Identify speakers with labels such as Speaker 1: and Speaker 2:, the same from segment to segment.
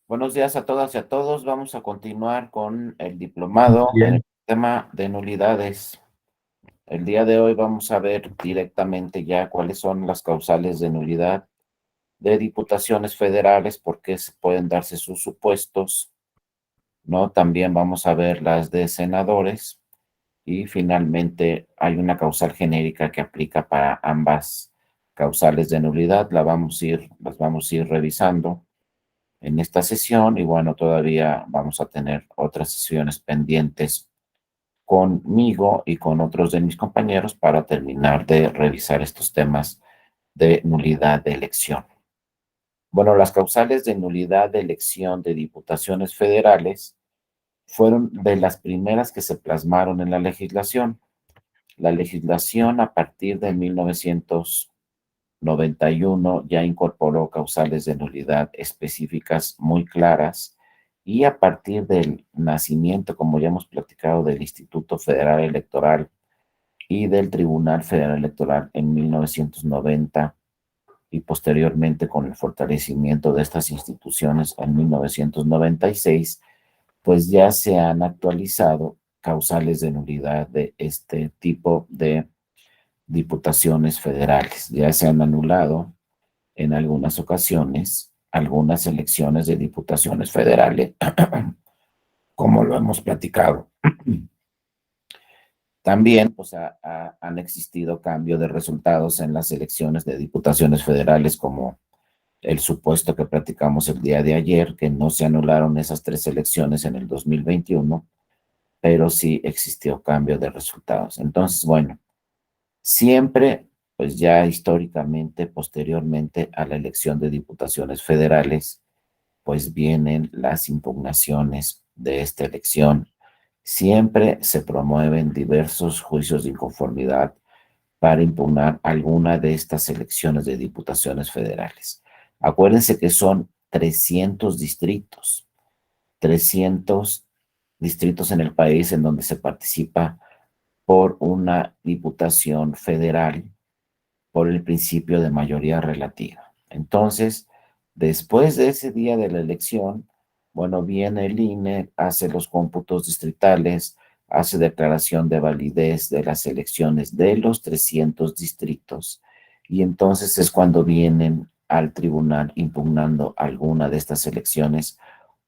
Speaker 1: Buenos días a todas y a todos. Vamos a continuar con el diplomado en el
Speaker 2: Bien,
Speaker 1: tema de nulidades. El día de hoy vamos a ver directamente ya cuáles son las causales de nulidad de diputaciones federales, por qué se pueden darse sus supuestos, ¿no? También vamos a ver las de senadores y finalmente hay una causal genérica que aplica para ambas causales de nulidad. Las vamos a ir revisando en esta sesión y bueno, todavía vamos a tener otras sesiones pendientes conmigo y con otros de mis compañeros para terminar de revisar estos temas de nulidad de elección. Bueno, las causales de nulidad de elección de diputaciones federales fueron de las primeras que se plasmaron en la legislación. La legislación a partir de 1991 ya incorporó causales de nulidad específicas muy claras y a partir del nacimiento, como ya hemos platicado, del Instituto Federal Electoral y del Tribunal Federal Electoral en 1990 y posteriormente con el fortalecimiento de estas instituciones en 1996, pues ya se han actualizado causales de nulidad de este tipo de diputaciones federales. Ya se han anulado en algunas ocasiones algunas elecciones de diputaciones federales, como lo hemos platicado. También pues, han existido cambios de resultados en las elecciones de diputaciones federales, como el supuesto que platicamos el día de ayer, que no se anularon esas tres elecciones en el 2021, pero sí existió cambio de resultados. Entonces, bueno, siempre, pues ya históricamente, posteriormente a la elección de diputaciones federales, pues vienen las impugnaciones de esta elección. Siempre se promueven diversos juicios de inconformidad para impugnar alguna de estas elecciones de diputaciones federales. Acuérdense que son 300 distritos en el país en donde se participa por una diputación federal por el principio de mayoría relativa. Entonces, después de ese día de la elección, bueno, viene el INE, hace los cómputos distritales, hace declaración de validez de las elecciones de los 300 distritos y entonces es cuando vienen al tribunal impugnando alguna de estas elecciones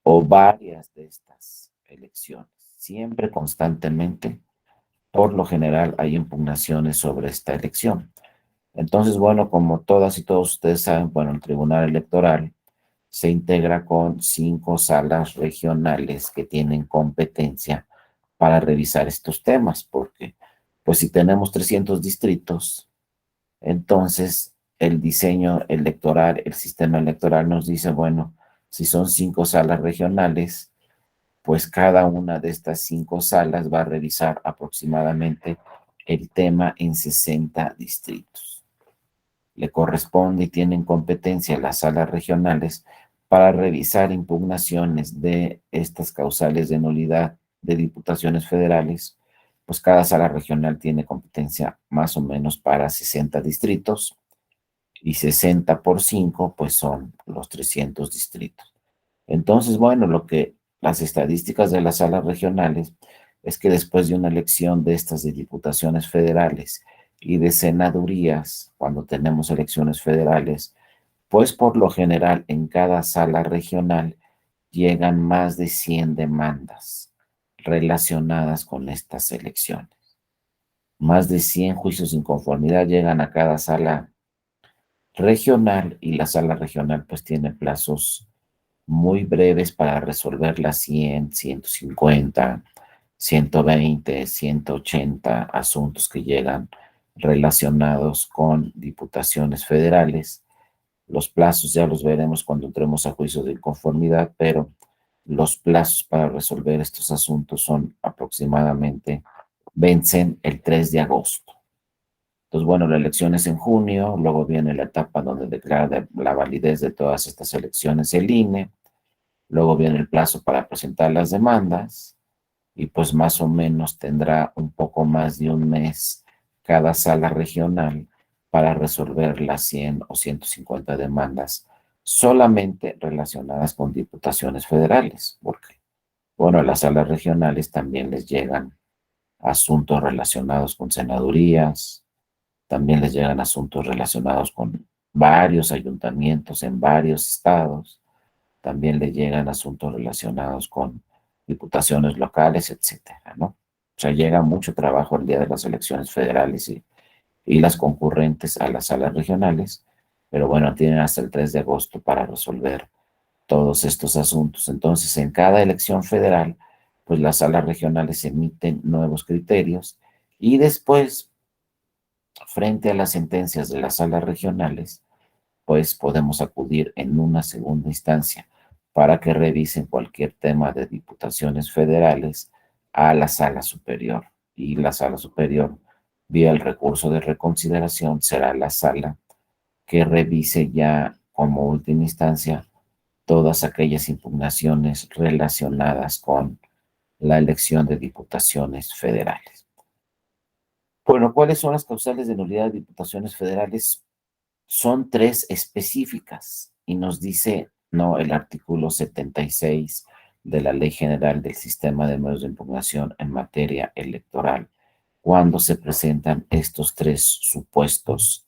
Speaker 1: o varias de estas elecciones. Siempre constantemente, por lo general, hay impugnaciones sobre esta elección. Entonces, bueno, como todas y todos ustedes saben, bueno, el Tribunal Electoral se integra con 5 salas regionales que tienen competencia para revisar estos temas, porque pues si tenemos 300 distritos, entonces el diseño electoral, el sistema electoral nos dice, bueno, si son 5 salas regionales, pues cada una de estas 5 salas va a revisar aproximadamente el tema en 60 distritos. Le corresponde y tienen competencia las salas regionales para revisar impugnaciones de estas causales de nulidad de diputaciones federales, pues cada sala regional tiene competencia más o menos para 60 distritos y 60 por 5 pues son los 300 distritos. Entonces, bueno, lo que las estadísticas de las salas regionales es que después de una elección de estas de diputaciones federales y de senadurías, cuando tenemos elecciones federales, pues por lo general en cada sala regional llegan más de 100 demandas relacionadas con estas elecciones. Más de 100 juicios de inconformidad llegan a cada sala regional y la sala regional pues tiene plazos muy breves para resolver las 100, 150, 120, 180 asuntos que llegan relacionados con diputaciones federales. Los plazos ya los veremos cuando entremos a juicio de inconformidad, pero los plazos para resolver estos asuntos son aproximadamente, vencen el 3 de agosto. Entonces, bueno, la elección es en junio, luego viene la etapa donde declara la validez de todas estas elecciones el INE, luego viene el plazo para presentar las demandas y pues más o menos tendrá un poco más de un mes cada sala regional para resolver las 100 o 150 demandas solamente relacionadas con diputaciones federales, porque, bueno, a las salas regionales también les llegan asuntos relacionados con senadurías, también les llegan asuntos relacionados con varios ayuntamientos en varios estados, también les llegan asuntos relacionados con diputaciones locales, etcétera, ¿no? O sea, llega mucho trabajo el día de las elecciones federales y las concurrentes a las salas regionales, pero bueno, tienen hasta el 3 de agosto para resolver todos estos asuntos. Entonces, en cada elección federal, pues las salas regionales emiten nuevos criterios y después, frente a las sentencias de las salas regionales, pues podemos acudir en una segunda instancia para que revisen cualquier tema de diputaciones federales a la sala superior. Y la sala superior, vía el recurso de reconsideración, será la sala que revise ya como última instancia todas aquellas impugnaciones relacionadas con la elección de diputaciones federales. Bueno, ¿cuáles son las causales de nulidad de diputaciones federales? Son tres específicas y nos dice, no, el artículo 76 de la Ley General del Sistema de Medios de Impugnación en materia electoral, cuando se presentan estos tres supuestos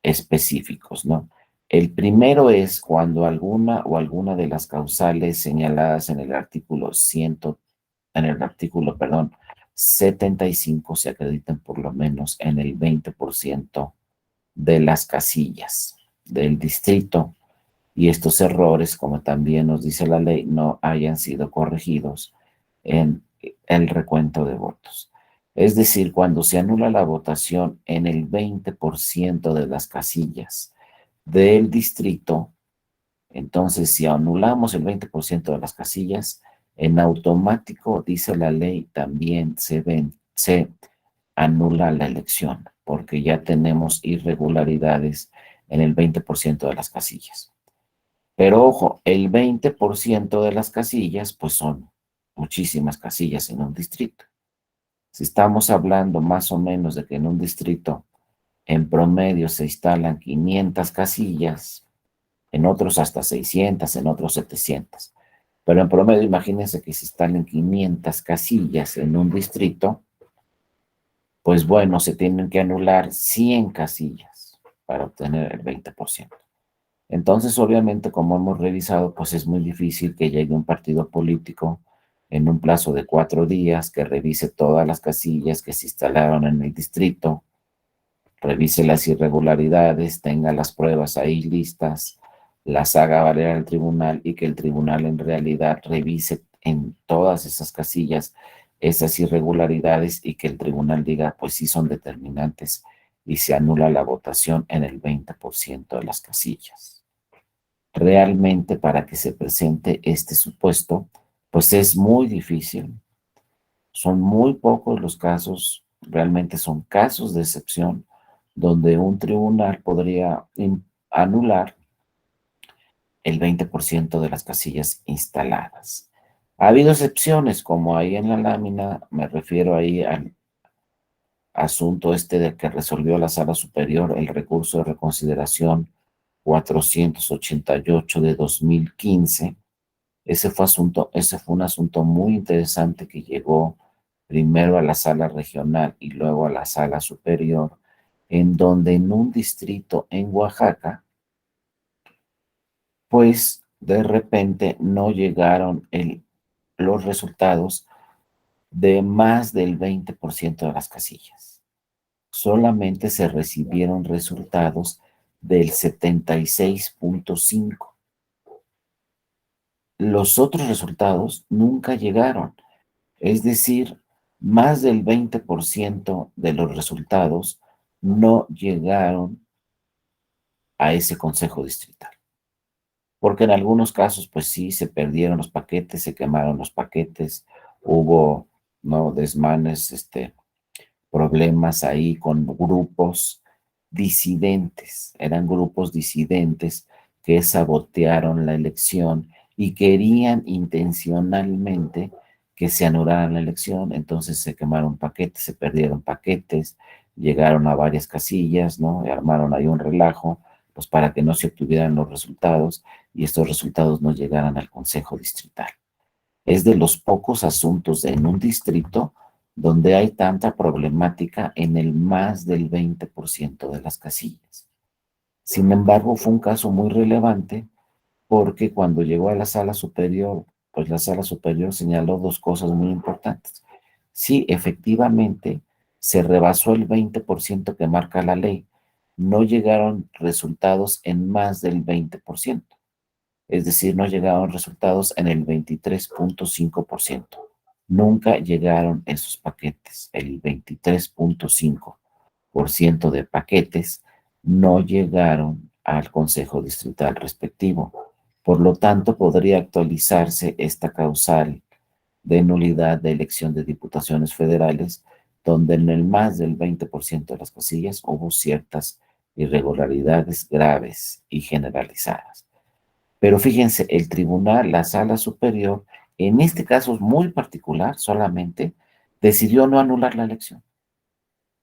Speaker 1: específicos, ¿no? El primero es cuando alguna de las causales señaladas en el artículo 100, perdón, 75 se acreditan por lo menos en el 20% de las casillas del distrito y estos errores, como también nos dice la ley, no hayan sido corregidos en el recuento de votos. Es decir, cuando se anula la votación en el 20% de las casillas del distrito, entonces si anulamos el 20% de las casillas, en automático, dice la ley, también se anula la elección, porque ya tenemos irregularidades en el 20% de las casillas. Pero ojo, el 20% de las casillas, pues son muchísimas casillas en un distrito. Si estamos hablando más o menos de que en un distrito en promedio se instalan 500 casillas, en otros hasta 600, en otros 700. Pero en promedio, imagínense que se instalen 500 casillas en un distrito, pues bueno, se tienen que anular 100 casillas para obtener el 20%. Entonces, obviamente, como hemos revisado, pues es muy difícil que llegue un partido político en un plazo de 4 días, que revise todas las casillas que se instalaron en el distrito, revise las irregularidades, tenga las pruebas ahí listas, las haga valer al tribunal y que el tribunal en realidad revise en todas esas casillas esas irregularidades y que el tribunal diga, pues sí son determinantes y se anula la votación en el 20% de las casillas. Realmente para que se presente este supuesto, pues es muy difícil. Son muy pocos los casos, realmente son casos de excepción, donde un tribunal podría anular el 20% de las casillas instaladas. Ha habido excepciones, como ahí en la lámina, me refiero ahí al asunto este de que resolvió la Sala Superior el recurso de reconsideración 488 de 2015. Ese fue un asunto muy interesante que llegó primero a la sala regional y luego a la sala superior, en donde en un distrito en Oaxaca, pues de repente no llegaron los resultados de más del 20% de las casillas. Solamente se recibieron resultados del 76.5%. Los otros resultados nunca llegaron. Es decir, más del 20% de los resultados no llegaron a ese consejo distrital. Porque en algunos casos, pues sí, se perdieron los paquetes, se quemaron los paquetes, hubo, ¿no?, desmanes, problemas ahí con grupos disidentes. Eran grupos disidentes que sabotearon la elección y querían intencionalmente que se anulara la elección. Entonces se quemaron paquetes, se perdieron paquetes, llegaron a varias casillas, ¿no? Y armaron ahí un relajo, pues para que no se obtuvieran los resultados y estos resultados no llegaran al Consejo Distrital. Es de los pocos asuntos en un distrito donde hay tanta problemática en el más del 20% de las casillas. Sin embargo, fue un caso muy relevante porque cuando llegó a la sala superior, pues la sala superior señaló dos cosas muy importantes. Sí, efectivamente, se rebasó el 20% que marca la ley. No llegaron resultados en más del 20%. Es decir, no llegaron resultados en el 23.5%. Nunca llegaron esos paquetes. El 23.5% de paquetes no llegaron al Consejo Distrital respectivo. Por lo tanto, podría actualizarse esta causal de nulidad de elección de diputaciones federales, donde en el más del 20% de las casillas hubo ciertas irregularidades graves y generalizadas. Pero fíjense, el tribunal, la sala superior, en este caso muy particular solamente, decidió no anular la elección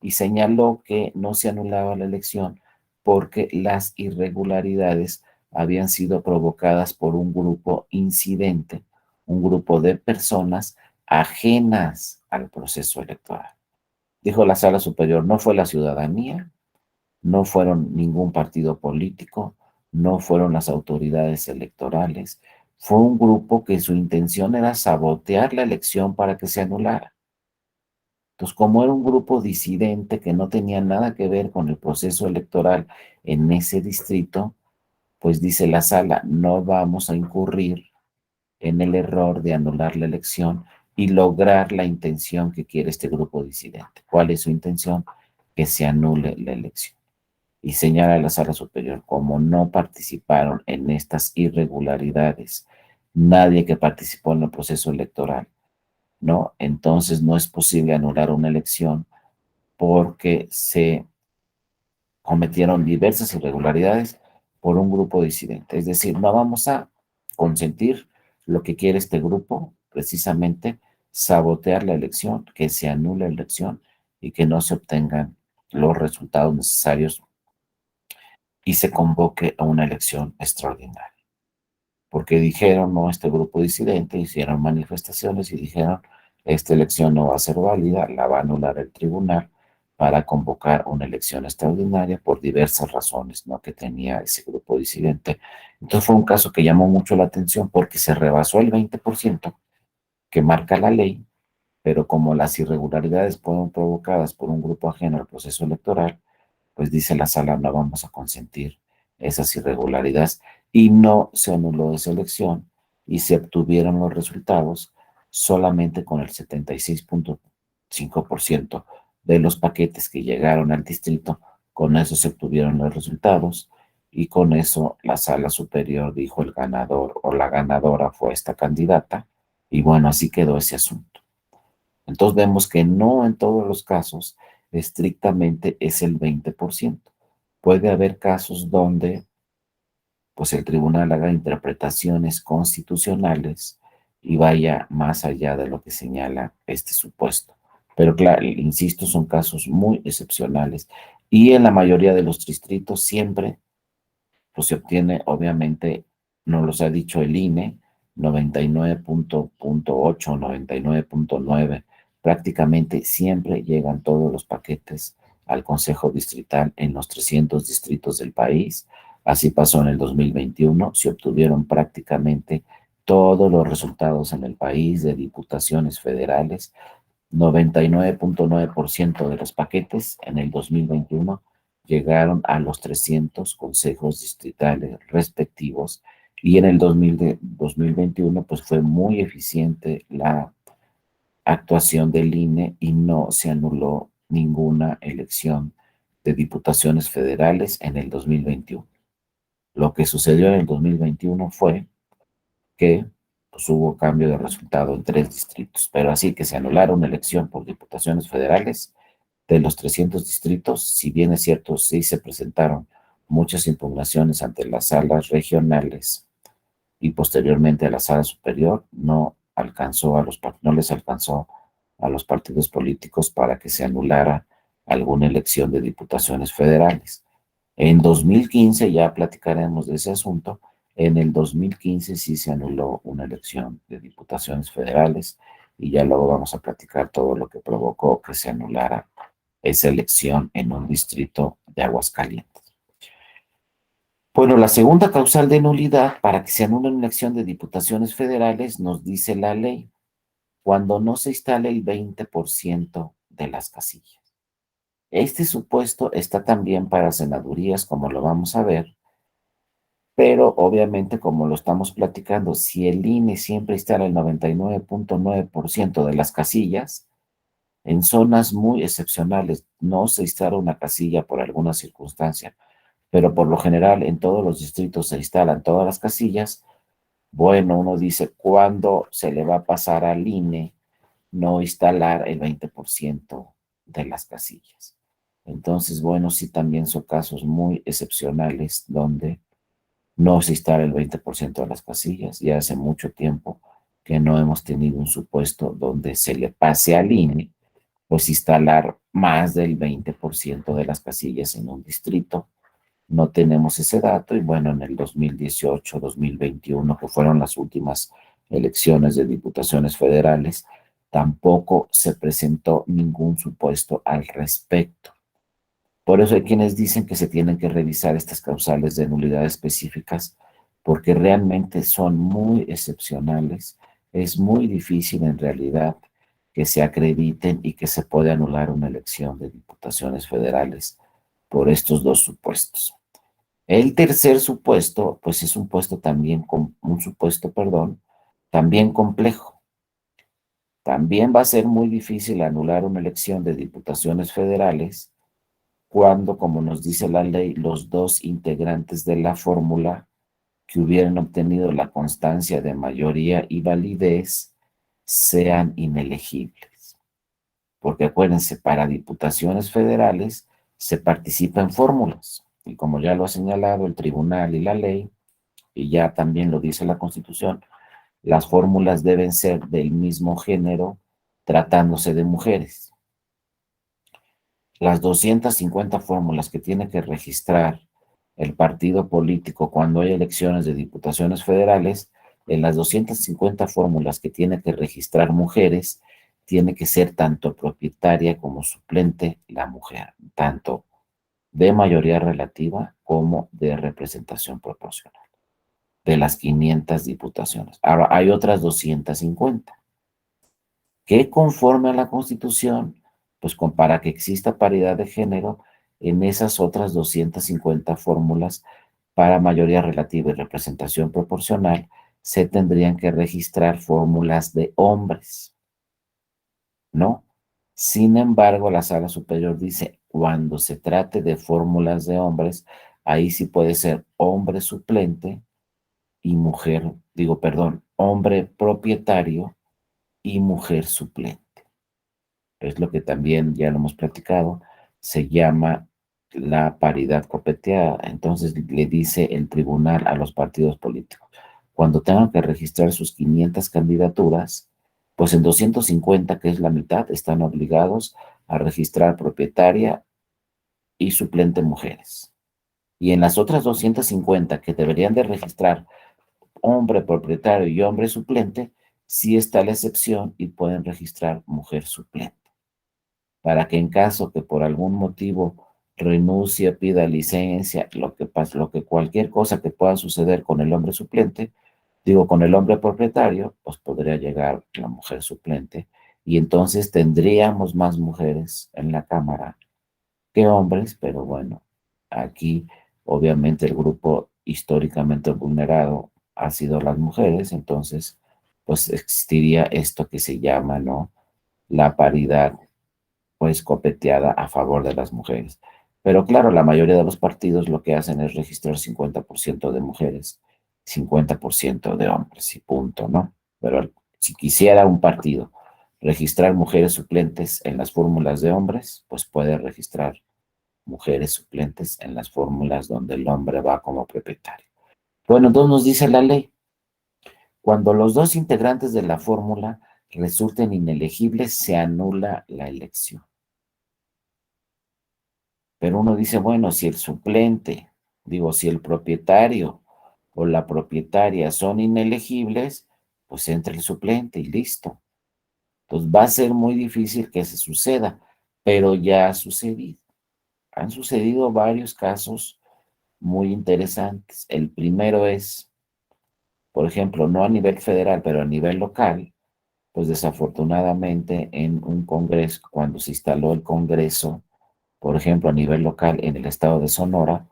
Speaker 1: y señaló que no se anulaba la elección porque las irregularidades habían sido provocadas por un grupo incidente, un grupo de personas ajenas al proceso electoral. Dijo la sala superior, no fue la ciudadanía, no fueron ningún partido político, no fueron las autoridades electorales, fue un grupo que su intención era sabotear la elección para que se anulara. Entonces, como era un grupo disidente que no tenía nada que ver con el proceso electoral en ese distrito, pues dice la sala, no vamos a incurrir en el error de anular la elección y lograr la intención que quiere este grupo disidente. ¿Cuál es su intención? Que se anule la elección. Y señala a la sala superior, como no participaron en estas irregularidades, nadie que participó en el proceso electoral, ¿no? Entonces no es posible anular una elección porque se cometieron diversas irregularidades por un grupo disidente. Es decir, no vamos a consentir lo que quiere este grupo, precisamente sabotear la elección, que se anule la elección y que no se obtengan los resultados necesarios y se convoque a una elección extraordinaria. Porque dijeron, no, este grupo disidente, hicieron manifestaciones y dijeron, esta elección no va a ser válida, la va a anular el tribunal para convocar una elección extraordinaria por diversas razones, ¿no?, que tenía ese grupo disidente. Entonces fue un caso que llamó mucho la atención porque se rebasó el 20% que marca la ley, pero como las irregularidades fueron provocadas por un grupo ajeno al proceso electoral, pues dice la sala, no vamos a consentir esas irregularidades y no se anuló esa elección y se obtuvieron los resultados solamente con el 76.5% de los paquetes que llegaron al distrito, con eso se obtuvieron los resultados y con eso la sala superior dijo el ganador o la ganadora fue esta candidata y bueno, así quedó ese asunto. Entonces vemos que no en todos los casos estrictamente es el 20%. Puede haber casos donde pues el tribunal haga interpretaciones constitucionales y vaya más allá de lo que señala este supuesto. Pero claro, insisto, son casos muy excepcionales y en la mayoría de los distritos siempre pues se obtiene, obviamente, nos los ha dicho el INE, 99.8, 99.9, prácticamente siempre llegan todos los paquetes al Consejo Distrital en los 300 distritos del país. Así pasó en el 2021, se obtuvieron prácticamente todos los resultados en el país de diputaciones federales. 99.9% de los paquetes en el 2021 llegaron a los 300 consejos distritales respectivos y en el 2021 pues fue muy eficiente la actuación del INE y no se anuló ninguna elección de diputaciones federales en el 2021. Lo que sucedió en el 2021 fue que pues, hubo cambio de resultado en 3 distritos, pero así que se anularon una elección por diputaciones federales de los 300 distritos, si bien es cierto, sí se presentaron muchas impugnaciones ante las salas regionales y posteriormente a la sala superior, no les alcanzó a los partidos políticos para que se anulara alguna elección de diputaciones federales. En 2015, ya platicaremos de ese asunto, en el 2015 sí se anuló una elección de diputaciones federales y ya luego vamos a platicar todo lo que provocó que se anulara esa elección en un distrito de Aguascalientes. Bueno, la segunda causal de nulidad para que se anule una elección de diputaciones federales nos dice la ley, cuando no se instale el 20% de las casillas. Este supuesto está también para senadurías, como lo vamos a ver, pero obviamente, como lo estamos platicando, si el INE siempre instala el 99.9% de las casillas, en zonas muy excepcionales no se instala una casilla por alguna circunstancia, pero por lo general en todos los distritos se instalan todas las casillas. Bueno, uno dice, ¿cuándo se le va a pasar al INE no instalar el 20% de las casillas? Entonces, bueno, sí también son casos muy excepcionales donde no se instala el 20% de las casillas. Ya hace mucho tiempo que no hemos tenido un supuesto donde se le pase al INE, pues instalar más del 20% de las casillas en un distrito. No tenemos ese dato y bueno, en el 2018, 2021, que fueron las últimas elecciones de diputaciones federales, tampoco se presentó ningún supuesto al respecto. Por eso hay quienes dicen que se tienen que revisar estas causales de nulidad específicas porque realmente son muy excepcionales. Es muy difícil en realidad que se acrediten y que se pueda anular una elección de diputaciones federales por estos dos supuestos. El tercer supuesto, pues es un supuesto, perdón, también complejo. También va a ser muy difícil anular una elección de diputaciones federales cuando, como nos dice la ley, los dos integrantes de la fórmula que hubieran obtenido la constancia de mayoría y validez sean inelegibles. Porque acuérdense, para diputaciones federales se participa en fórmulas. Y como ya lo ha señalado el tribunal y la ley, y ya también lo dice la Constitución, las fórmulas deben ser del mismo género tratándose de mujeres. Las 250 fórmulas que tiene que registrar el partido político cuando hay elecciones de diputaciones federales, en las 250 fórmulas que tiene que registrar mujeres, tiene que ser tanto propietaria como suplente la mujer, tanto de mayoría relativa como de representación proporcional, de las 500 diputaciones. Ahora, hay otras 250 que conforme a la Constitución, pues para que exista paridad de género, en esas otras 250 fórmulas para mayoría relativa y representación proporcional, se tendrían que registrar fórmulas de hombres, ¿no? Sin embargo, la Sala Superior dice, cuando se trate de fórmulas de hombres, ahí sí puede ser hombre suplente y mujer, digo, perdón, hombre propietario y mujer suplente. Es lo que también ya lo hemos platicado, se llama la paridad copeteada. Entonces le dice el tribunal a los partidos políticos, cuando tengan que registrar sus 500 candidaturas, pues en 250, que es la mitad, están obligados a registrar propietaria y suplente mujeres. Y en las otras 250 que deberían de registrar hombre propietario y hombre suplente, sí está la excepción y pueden registrar mujer suplente, para que en caso que por algún motivo renuncie, pida licencia, lo que cualquier cosa que pueda suceder con el hombre suplente, digo, con el hombre propietario, pues podría llegar la mujer suplente y entonces tendríamos más mujeres en la Cámara que hombres, pero bueno, aquí obviamente el grupo históricamente vulnerado ha sido las mujeres, entonces pues existiría esto que se llama, ¿no? La paridad pues copeteada a favor de las mujeres. Pero claro, la mayoría de los partidos lo que hacen es registrar 50% de mujeres, 50% de hombres y punto, ¿no? Pero si quisiera un partido registrar mujeres suplentes en las fórmulas de hombres, pues puede registrar mujeres suplentes en las fórmulas donde el hombre va como propietario. Bueno, entonces nos dice la ley, cuando los dos integrantes de la fórmula resulten inelegibles, se anula la elección. Pero uno dice, bueno, si el suplente, digo, si el propietario o la propietaria son inelegibles, pues entra el suplente y listo. Entonces va a ser muy difícil que se suceda, pero ya ha sucedido. Han sucedido varios casos muy interesantes. El primero es, por ejemplo, no a nivel federal, pero a nivel local, pues desafortunadamente en un congreso, cuando se instaló el congreso, por ejemplo, a nivel local en el estado de Sonora,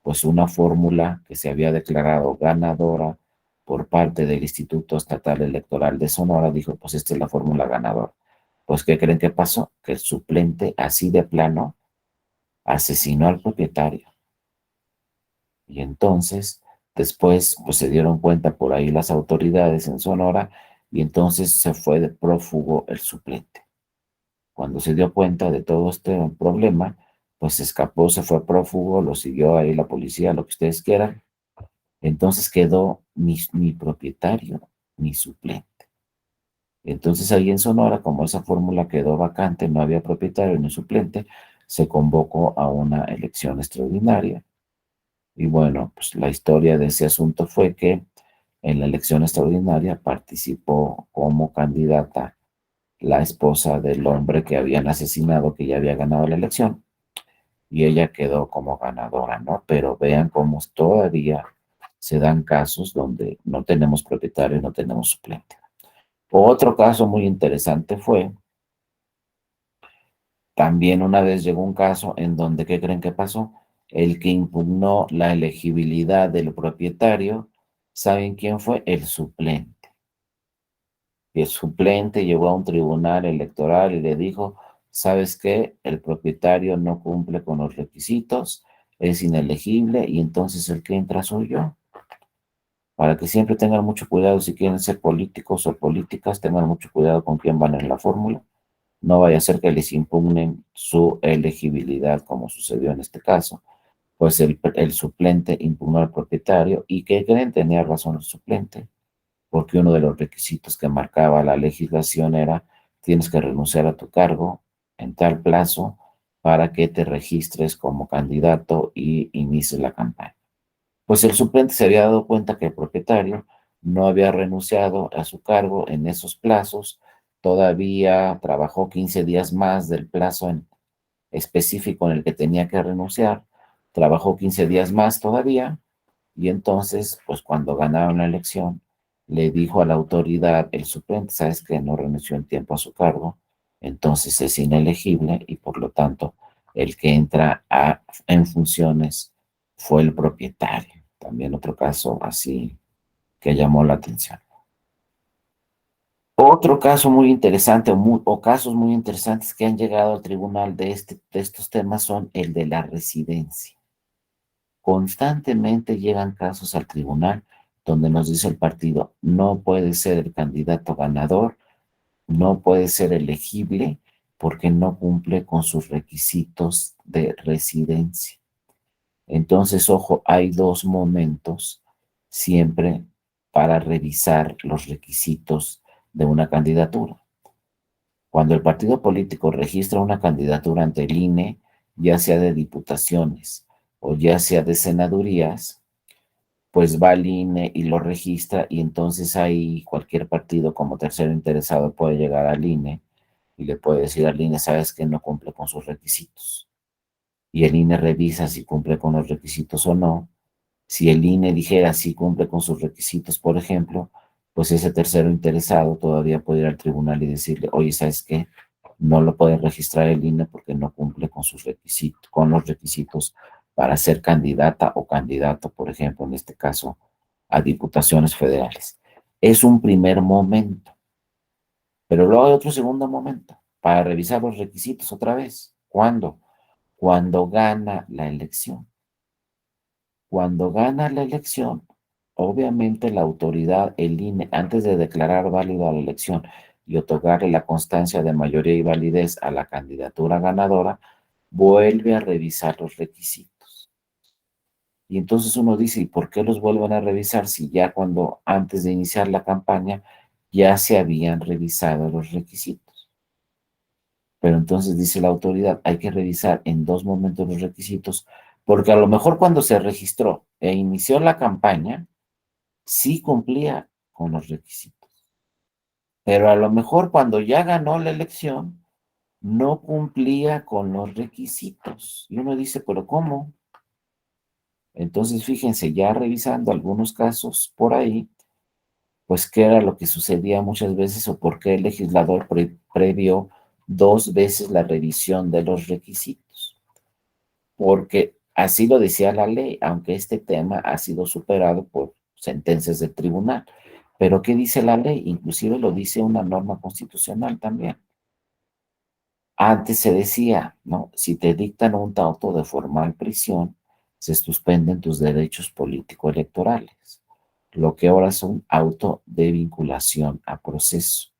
Speaker 1: pues una fórmula que se había declarado ganadora por parte del Instituto Estatal Electoral de Sonora dijo, pues esta es la fórmula ganadora. Pues, ¿qué creen que pasó? Que el suplente, así de plano, asesinó al propietario. Y entonces, después, pues se dieron cuenta por ahí las autoridades en Sonora y entonces se fue de prófugo el suplente. Cuando se dio cuenta de todo este problema, pues se escapó, se fue prófugo, lo siguió ahí la policía, lo que ustedes quieran. Entonces quedó ni propietario ni suplente. Entonces ahí en Sonora, como esa fórmula quedó vacante, no había propietario ni suplente, se convocó a una elección extraordinaria. Y bueno, pues la historia de ese asunto fue que en la elección extraordinaria participó como candidata la esposa del hombre que habían asesinado, que ya había ganado la elección, y ella quedó como ganadora, ¿no? Pero vean cómo todavía se dan casos donde no tenemos propietario y no tenemos suplente. Otro caso muy interesante fue, también una vez llegó un caso en donde, ¿qué creen que pasó? El que impugnó la elegibilidad del propietario, ¿saben quién fue? El suplente. Y el suplente llegó a un tribunal electoral y le dijo, ¿sabes qué? El propietario no cumple con los requisitos, es inelegible y entonces el que entra soy yo. Para que siempre tengan mucho cuidado si quieren ser políticos o políticas, tengan mucho cuidado con quién van en la fórmula. No vaya a ser que les impugnen su elegibilidad, como sucedió en este caso. Pues el suplente impugnó al propietario y ¿qué creen? Tenía razón el suplente porque uno de los requisitos que marcaba la legislación era tienes que renunciar a tu cargo en tal plazo para que te registres como candidato y inicies la campaña. Pues el suplente se había dado cuenta que el propietario no había renunciado a su cargo en esos plazos, todavía trabajó 15 días más del plazo específico en el que tenía que renunciar, trabajó 15 días más todavía, y entonces, pues cuando ganaron la elección, le dijo a la autoridad, el suplente, sabes que no renunció en tiempo a su cargo, entonces es inelegible y por lo tanto el que entra en funciones fue el propietario. También otro caso así que llamó la atención. Otro caso muy interesante o casos muy interesantes que han llegado al tribunal de estos temas son el de la residencia. Constantemente llegan casos al tribunal donde nos dice el partido, no puede ser el candidato ganador, no puede ser elegible porque no cumple con sus requisitos de residencia. Entonces, ojo, hay dos momentos siempre para revisar los requisitos de una candidatura. Cuando el partido político registra una candidatura ante el INE, ya sea de diputaciones o ya sea de senadurías, pues va al INE y lo registra y entonces ahí cualquier partido como tercero interesado puede llegar al INE y le puede decir al INE, sabes que no cumple con sus requisitos. Y el INE revisa si cumple con los requisitos o no. Si el INE dijera si cumple con sus requisitos, por ejemplo, pues ese tercero interesado todavía puede ir al tribunal y decirle, oye, ¿sabes qué? No lo puede registrar el INE porque no cumple con sus requisitos, con los requisitos para ser candidata o candidato, por ejemplo, en este caso, a diputaciones federales. Es un primer momento, pero luego hay otro segundo momento para revisar los requisitos otra vez. ¿Cuándo? Cuando gana la elección. Cuando gana la elección, obviamente la autoridad, el INE, antes de declarar válida la elección y otorgarle la constancia de mayoría y validez a la candidatura ganadora, vuelve a revisar los requisitos. Y entonces uno dice, ¿y por qué los vuelven a revisar si ya cuando antes de iniciar la campaña ya se habían revisado los requisitos? Pero entonces dice la autoridad, hay que revisar en dos momentos los requisitos, porque a lo mejor cuando se registró e inició la campaña, sí cumplía con los requisitos. Pero a lo mejor cuando ya ganó la elección, no cumplía con los requisitos. Y uno dice, ¿pero cómo? Entonces, fíjense, ya revisando algunos casos por ahí, pues qué era lo que sucedía muchas veces o por qué el legislador previó dos veces la revisión de los requisitos. Porque así lo decía la ley, aunque este tema ha sido superado por sentencias del tribunal. Pero ¿qué dice la ley? Inclusive lo dice una norma constitucional también. Antes se decía, ¿no? Si te dictan un auto de formal prisión, se suspenden tus derechos político-electorales, lo que ahora es un auto de vinculación a proceso.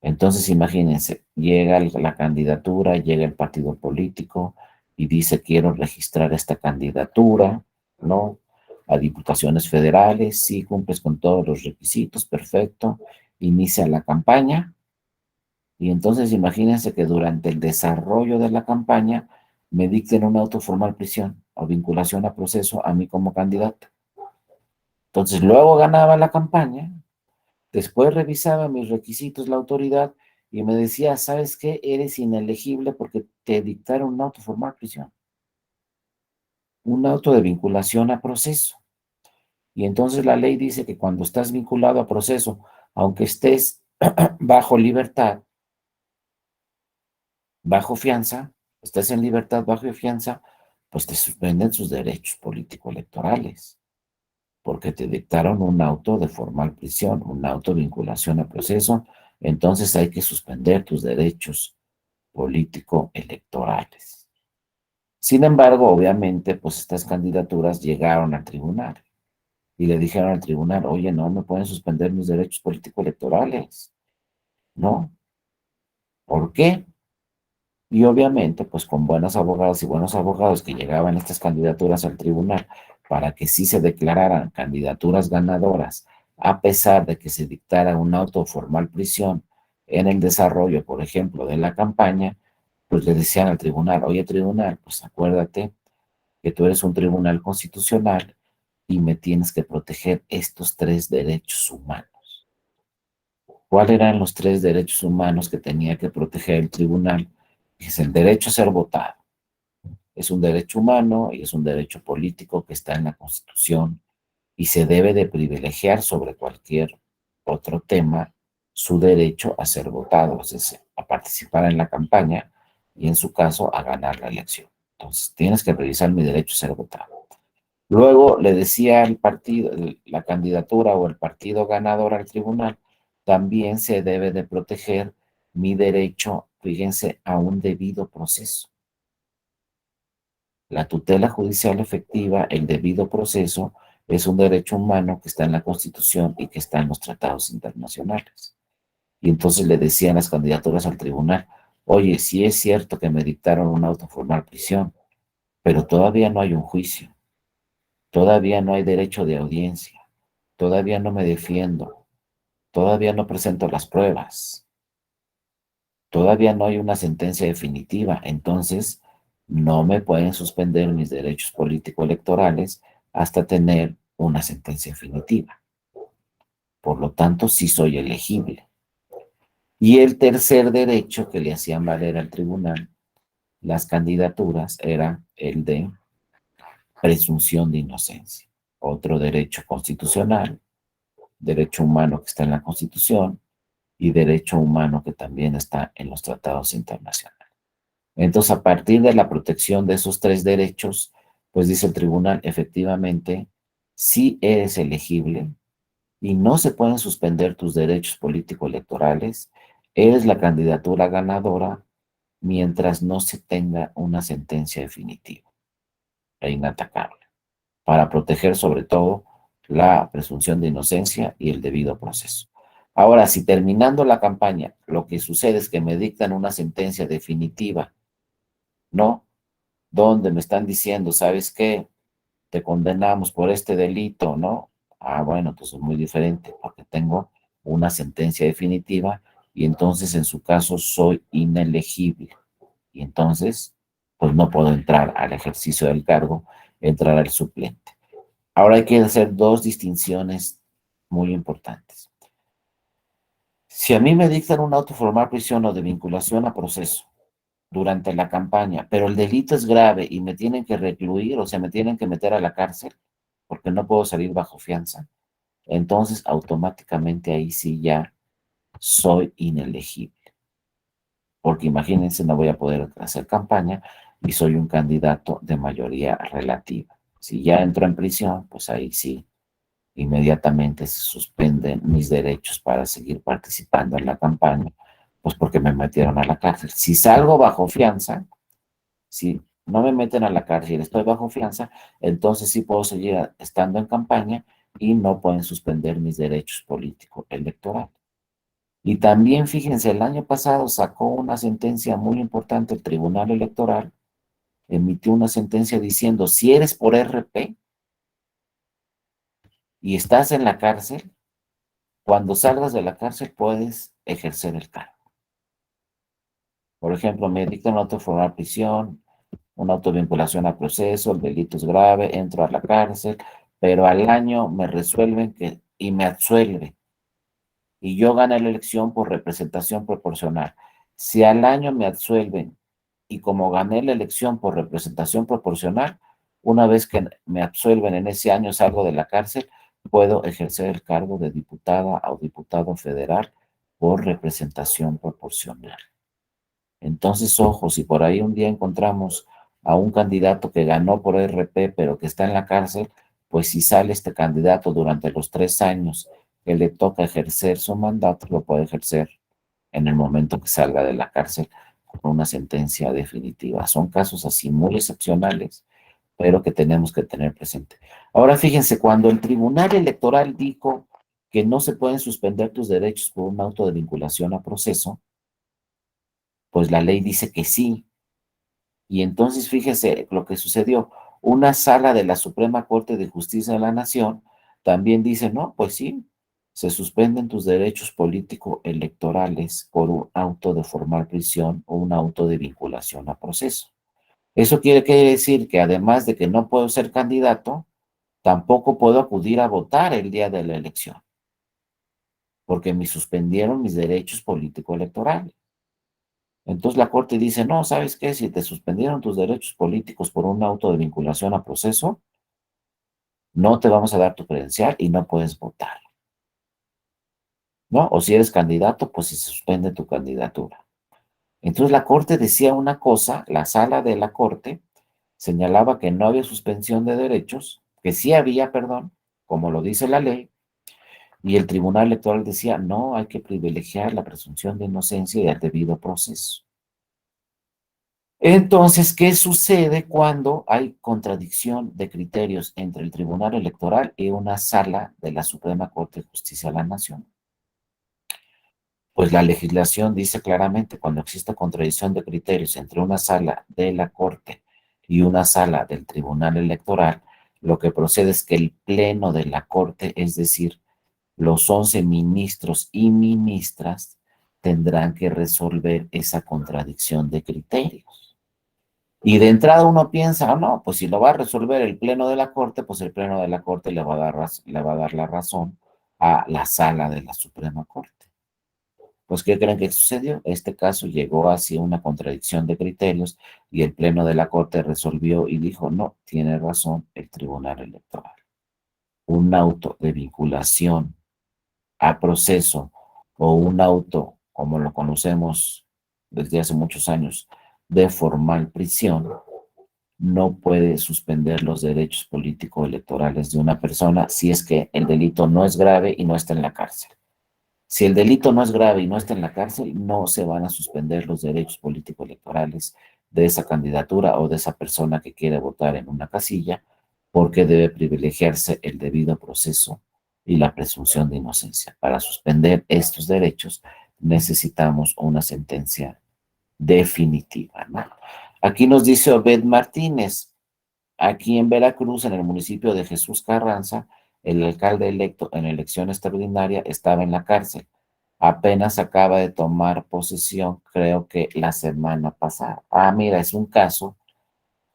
Speaker 1: Entonces, imagínense, llega la candidatura, llega el partido político y dice, quiero registrar esta candidatura, ¿no? A diputaciones federales, sí, cumples con todos los requisitos, perfecto, inicia la campaña. Y entonces imagínense que durante el desarrollo de la campaña me dicten una autoformal prisión o vinculación a proceso a mí como candidato. Entonces luego ganaba la campaña, después revisaba mis requisitos la autoridad y me decía, ¿sabes qué? Eres inelegible porque te dictaron una autoformal prisión, un auto de vinculación a proceso. Y entonces la ley dice que cuando estás vinculado a proceso, aunque estés bajo libertad, bajo fianza, estás en libertad bajo fianza, pues te suspenden sus derechos político-electorales, porque te dictaron un auto de formal prisión, una autovinculación a proceso, entonces hay que suspender tus derechos político-electorales. Sin embargo, obviamente, pues estas candidaturas llegaron al tribunal y le dijeron al tribunal, oye, no me pueden suspender mis derechos político-electorales. No, ¿por qué? Y obviamente, pues con buenos abogados y buenos abogados que llegaban estas candidaturas al tribunal para que sí se declararan candidaturas ganadoras, a pesar de que se dictara un auto formal prisión en el desarrollo, por ejemplo, de la campaña, pues le decían al tribunal, oye tribunal, pues acuérdate que tú eres un tribunal constitucional y me tienes que proteger estos tres derechos humanos. ¿Cuáles eran los tres derechos humanos que tenía que proteger el tribunal? Es el derecho a ser votado. Es un derecho humano y es un derecho político que está en la Constitución y se debe de privilegiar sobre cualquier otro tema su derecho a ser votado, es decir, a participar en la campaña y en su caso a ganar la elección. Entonces, tienes que revisar mi derecho a ser votado. Luego le decía el partido, la candidatura o el partido ganador al tribunal, también se debe de proteger mi derecho, fíjense, a un debido proceso. La tutela judicial efectiva, el debido proceso, es un derecho humano que está en la Constitución y que está en los tratados internacionales. Y entonces le decían las candidaturas al tribunal, oye, sí es cierto que me dictaron una autoformal prisión, pero todavía no hay un juicio, todavía no hay derecho de audiencia, todavía no me defiendo, todavía no presento las pruebas, todavía no hay una sentencia definitiva, entonces no me pueden suspender mis derechos político-electorales hasta tener una sentencia definitiva. Por lo tanto, sí soy elegible. Y el tercer derecho que le hacían valer al tribunal las candidaturas era el de presunción de inocencia. Otro derecho constitucional, derecho humano que está en la Constitución y derecho humano que también está en los tratados internacionales. Entonces, a partir de la protección de esos tres derechos, pues dice el tribunal, efectivamente, sí eres elegible y no se pueden suspender tus derechos político-electorales, eres la candidatura ganadora mientras no se tenga una sentencia definitiva e inatacable, para proteger sobre todo la presunción de inocencia y el debido proceso. Ahora, si terminando la campaña, lo que sucede es que me dictan una sentencia definitiva, ¿no? Donde me están diciendo, ¿sabes qué? Te condenamos por este delito, ¿no? Ah, bueno, pues es muy diferente, porque tengo una sentencia definitiva y entonces en su caso soy inelegible. Y entonces, pues no puedo entrar al ejercicio del cargo, entrar al suplente. Ahora hay que hacer dos distinciones muy importantes. Si a mí me dictan un auto formal prisión o de vinculación a proceso durante la campaña, pero el delito es grave y me tienen que recluir, o sea, me tienen que meter a la cárcel, porque no puedo salir bajo fianza, entonces automáticamente ahí sí ya soy inelegible. Porque imagínense, no voy a poder hacer campaña y soy un candidato de mayoría relativa. Si ya entro en prisión, pues ahí sí, inmediatamente se suspenden mis derechos para seguir participando en la campaña, pues porque me metieron a la cárcel. Si salgo bajo fianza, si no me meten a la cárcel, estoy bajo fianza, entonces sí puedo seguir estando en campaña y no pueden suspender mis derechos políticos electorales. Y también, fíjense, el año pasado sacó una sentencia muy importante el Tribunal Electoral, emitió una sentencia diciendo, si eres por RP y estás en la cárcel, cuando salgas de la cárcel puedes ejercer el cargo. Por ejemplo, me dictan un auto de formal prisión, una autovinculación a proceso, el delito es grave, entro a la cárcel, pero al año me resuelven y me absuelven. Y yo gané la elección por representación proporcional. Si al año me absuelven y como gané la elección por representación proporcional, una vez que me absuelven en ese año, salgo de la cárcel, puedo ejercer el cargo de diputada o diputado federal por representación proporcional. Entonces, ojo, si por ahí un día encontramos a un candidato que ganó por RP, pero que está en la cárcel, pues si sale este candidato durante los 3 años que le toca ejercer su mandato, lo puede ejercer en el momento que salga de la cárcel con una sentencia definitiva. Son casos así muy excepcionales, pero que tenemos que tener presente. Ahora fíjense, cuando el Tribunal Electoral dijo que no se pueden suspender tus derechos por un auto de vinculación a proceso, pues la ley dice que sí. Y entonces fíjese lo que sucedió. Una sala de la Suprema Corte de Justicia de la Nación también dice, no, pues sí, se suspenden tus derechos político-electorales por un auto de formal prisión o un auto de vinculación a proceso. Eso quiere decir que además de que no puedo ser candidato, tampoco puedo acudir a votar el día de la elección, porque me suspendieron mis derechos político-electorales. Entonces la Corte dice, no, ¿sabes qué? Si te suspendieron tus derechos políticos por un auto de vinculación a proceso, no te vamos a dar tu credencial y no puedes votar, ¿no? O si eres candidato, pues se suspende tu candidatura. Entonces la Corte decía una cosa, la sala de la Corte señalaba que no había suspensión de derechos, que sí había, perdón, como lo dice la ley, y el Tribunal Electoral decía, no, hay que privilegiar la presunción de inocencia y el debido proceso. Entonces, ¿qué sucede cuando hay contradicción de criterios entre el Tribunal Electoral y una sala de la Suprema Corte de Justicia de la Nación? Pues la legislación dice claramente, cuando existe contradicción de criterios entre una sala de la Corte y una sala del Tribunal Electoral, lo que procede es que el Pleno de la Corte, es decir, los 11 ministros y ministras, tendrán que resolver esa contradicción de criterios. Y de entrada uno piensa, oh, no, pues si lo va a resolver el Pleno de la Corte, pues el Pleno de la Corte le va a dar la razón a la sala de la Suprema Corte. Pues, ¿qué creen que sucedió? Este caso llegó hacia una contradicción de criterios y el Pleno de la Corte resolvió y dijo, no, tiene razón el Tribunal Electoral. Un auto de vinculación a proceso o un auto, como lo conocemos desde hace muchos años, de formal prisión, no puede suspender los derechos políticos electorales de una persona si es que el delito no es grave y no está en la cárcel. Si el delito no es grave y no está en la cárcel, no se van a suspender los derechos políticos electorales de esa candidatura o de esa persona que quiere votar en una casilla, porque debe privilegiarse el debido proceso y la presunción de inocencia. Para suspender estos derechos necesitamos una sentencia definitiva, ¿no? Aquí nos dice Obed Martínez, aquí en Veracruz, en el municipio de Jesús Carranza, el alcalde electo en elección extraordinaria estaba en la cárcel. apenas acaba de tomar posesión, creo que la semana pasada. Ah, mira, es un caso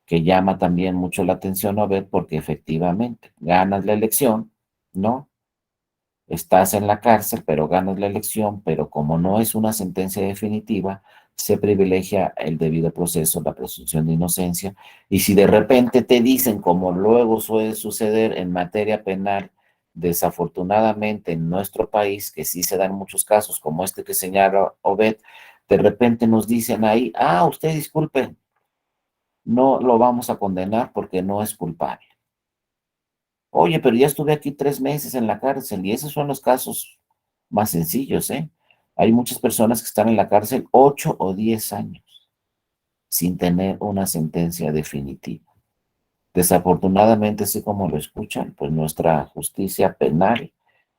Speaker 1: que llama también mucho la atención, Obed, porque efectivamente ganas la elección, ¿no? Estás en la cárcel, pero ganas la elección, pero como no es una sentencia definitiva, se privilegia el debido proceso, la presunción de inocencia, y si de repente te dicen, como luego suele suceder en materia penal, desafortunadamente en nuestro país, que sí se dan muchos casos, como este que señala Obed, de repente nos dicen ahí, ah, usted disculpe, no lo vamos a condenar porque no es culpable. Oye, pero ya estuve aquí 3 meses en la cárcel y esos son los casos más sencillos, ¿eh? Hay muchas personas que están en la cárcel 8 o 10 años sin tener una sentencia definitiva. Desafortunadamente, así como lo escuchan, pues nuestra justicia penal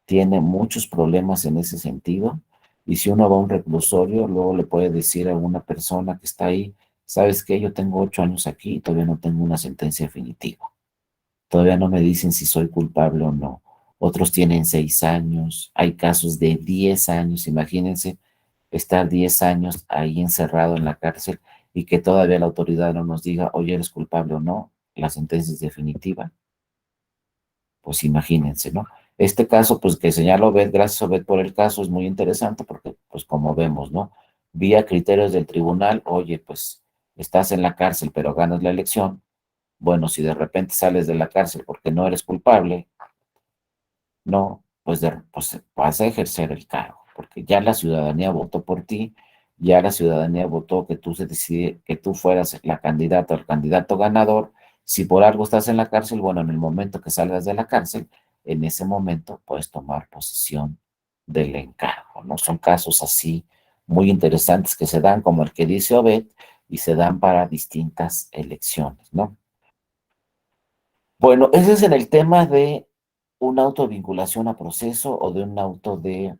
Speaker 1: tiene muchos problemas en ese sentido. Y si uno va a un reclusorio, luego le puede decir a una persona que está ahí, ¿sabes qué? Yo tengo 8 años aquí y todavía no tengo una sentencia definitiva. Todavía no me dicen si soy culpable o no. Otros tienen 6 años, hay casos de 10 años, imagínense estar 10 años ahí encerrado en la cárcel y que todavía la autoridad no nos diga, oye, eres culpable o no, la sentencia es definitiva. Pues imagínense, ¿no? Este caso, pues que señala Obed, gracias Obed por el caso, es muy interesante porque, pues como vemos, ¿no? Vía criterios del tribunal, oye, pues estás en la cárcel, pero ganas la elección. Bueno, si de repente sales de la cárcel porque no eres culpable, no, pues vas a ejercer el cargo, porque ya la ciudadanía votó por ti, ya la ciudadanía votó que tú se decide, que tú fueras la candidata o el candidato ganador. Si por algo estás en la cárcel, bueno, en el momento que salgas de la cárcel, en ese momento puedes tomar posesión del encargo, ¿no? Son casos así muy interesantes que se dan, como el que dice Obed, y se dan para distintas elecciones, ¿no? Bueno, ese es en el tema de una autovinculación a proceso o de un auto de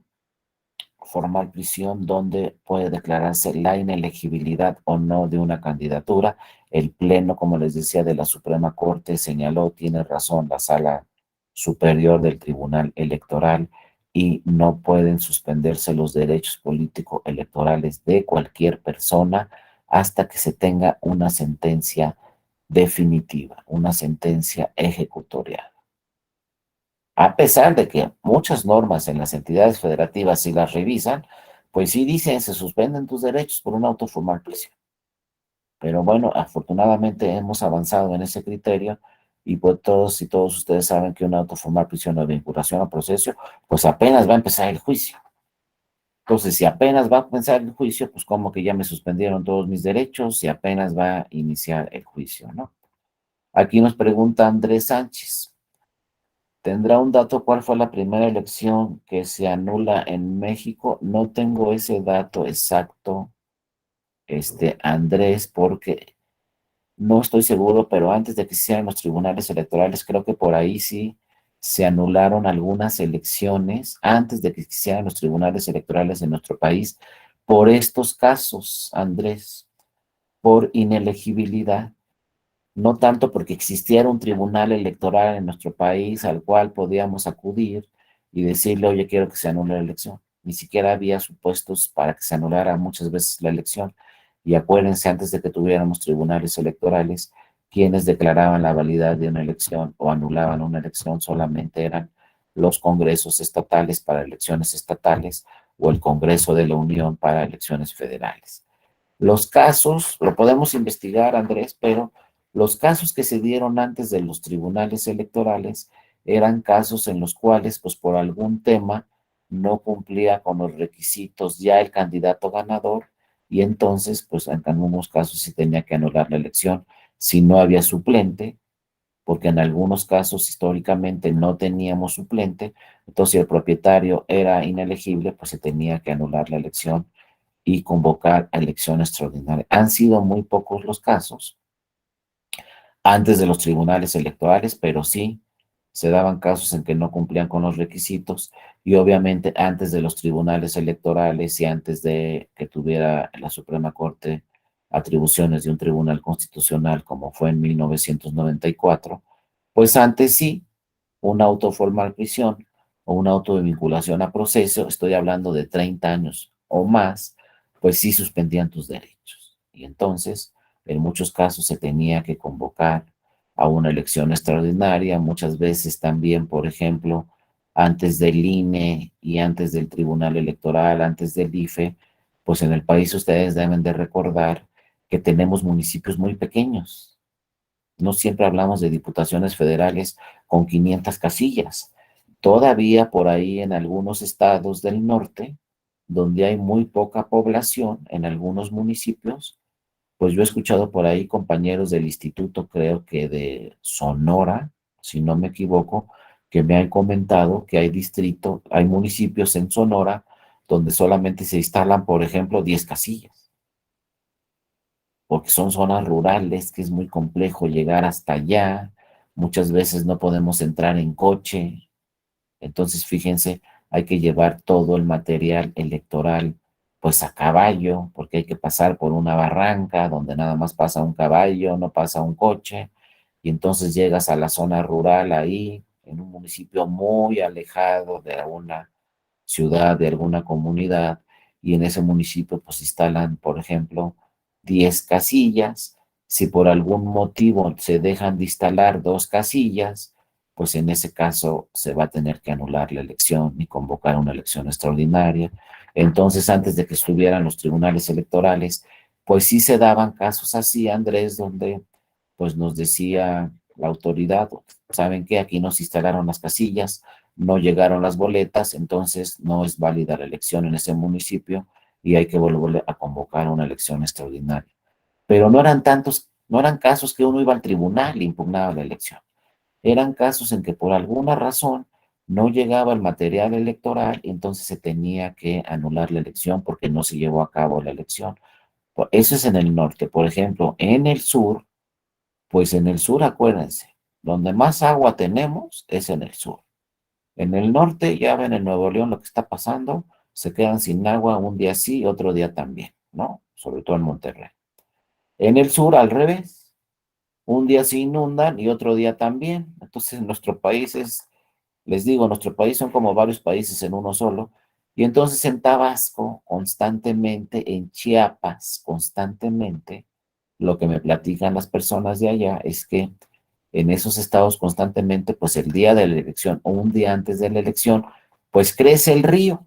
Speaker 1: formal prisión donde puede declararse la inelegibilidad o no de una candidatura. El Pleno, como les decía, de la Suprema Corte señaló, tiene razón, la Sala Superior del Tribunal Electoral y no pueden suspenderse los derechos políticos electorales de cualquier persona hasta que se tenga una sentencia definitiva, una sentencia ejecutorial. A pesar de que muchas normas en las entidades federativas, si las revisan, pues sí dicen se suspenden tus derechos por un auto formal prisión. Pero bueno, afortunadamente hemos avanzado en ese criterio y pues todos y todos ustedes saben que un auto formal prisión o vinculación a proceso, pues apenas va a empezar el juicio. Entonces, si apenas va a empezar el juicio, pues como que ya me suspendieron todos mis derechos y apenas va a iniciar el juicio, ¿no? Aquí nos pregunta Andrés Sánchez. ¿Tendrá un dato cuál fue la primera elección que se anula en México? No tengo ese dato exacto, Andrés, porque no estoy seguro, pero antes de que se hicieran los tribunales electorales, creo que por ahí sí se anularon algunas elecciones antes de que se hicieran los tribunales electorales en nuestro país por estos casos, Andrés, por inelegibilidad. No tanto porque existiera un tribunal electoral en nuestro país al cual podíamos acudir y decirle, oye, quiero que se anule la elección. Ni siquiera había supuestos para que se anulara muchas veces la elección. Y acuérdense, antes de que tuviéramos tribunales electorales, quienes declaraban la validad de una elección o anulaban una elección solamente eran los congresos estatales para elecciones estatales o el Congreso de la Unión para elecciones federales. Los casos, lo podemos investigar, Andrés, pero los casos que se dieron antes de los tribunales electorales eran casos en los cuales, pues por algún tema, no cumplía con los requisitos ya el candidato ganador y entonces, pues en algunos casos sí tenía que anular la elección si no había suplente, porque en algunos casos históricamente no teníamos suplente, entonces si el propietario era inelegible, pues se tenía que anular la elección y convocar a elección extraordinaria. Han sido muy pocos los casos antes de los tribunales electorales, pero sí se daban casos en que no cumplían con los requisitos y obviamente antes de los tribunales electorales y antes de que tuviera la Suprema Corte atribuciones de un tribunal constitucional como fue en 1994, pues antes sí, una autoformal prisión o un auto de vinculación a proceso, estoy hablando de 30 años o más, pues sí suspendían tus derechos. Y entonces, en muchos casos se tenía que convocar a una elección extraordinaria, muchas veces también, por ejemplo, antes del INE y antes del Tribunal Electoral, antes del IFE, pues en el país ustedes deben de recordar que tenemos municipios muy pequeños. No siempre hablamos de diputaciones federales con 500 casillas. Todavía por ahí en algunos estados del norte, donde hay muy poca población, en algunos municipios, pues yo he escuchado por ahí compañeros del instituto, creo que de Sonora, si no me equivoco, que me han comentado que hay distritos, hay municipios en Sonora donde solamente se instalan, por ejemplo, 10 casillas, porque son zonas rurales, que es muy complejo llegar hasta allá, muchas veces no podemos entrar en coche, entonces fíjense, hay que llevar todo el material electoral pues a caballo, porque hay que pasar por una barranca donde nada más pasa un caballo, no pasa un coche, y entonces llegas a la zona rural ahí, en un municipio muy alejado de una ciudad, de alguna comunidad, y en ese municipio pues instalan, por ejemplo, 10 casillas. Si por algún motivo se dejan de instalar 2 casillas, pues en ese caso se va a tener que anular la elección y convocar una elección extraordinaria. Entonces, antes de que estuvieran los tribunales electorales, pues sí se daban casos así, Andrés, donde pues nos decía la autoridad, ¿saben qué? Aquí nos instalaron las casillas, no llegaron las boletas, entonces no es válida la elección en ese municipio y hay que volver a convocar una elección extraordinaria. Pero no eran tantos, no eran casos que uno iba al tribunal e impugnaba la elección. Eran casos en que por alguna razón no llegaba el material electoral y entonces se tenía que anular la elección porque no se llevó a cabo la elección. Eso es en el norte. Por ejemplo, en el sur, pues en el sur, acuérdense, donde más agua tenemos es en el sur. En el norte, ya ven en Nuevo León lo que está pasando, se quedan sin agua un día sí, otro día también, ¿no? Sobre todo en Monterrey. En el sur, al revés, un día se inundan y otro día también. Entonces, nuestro país es, les digo, nuestro país son como varios países en uno solo. Y entonces en Tabasco, constantemente, en Chiapas, constantemente, lo que me platican las personas de allá es que en esos estados constantemente, pues el día de la elección o un día antes de la elección, pues crece el río,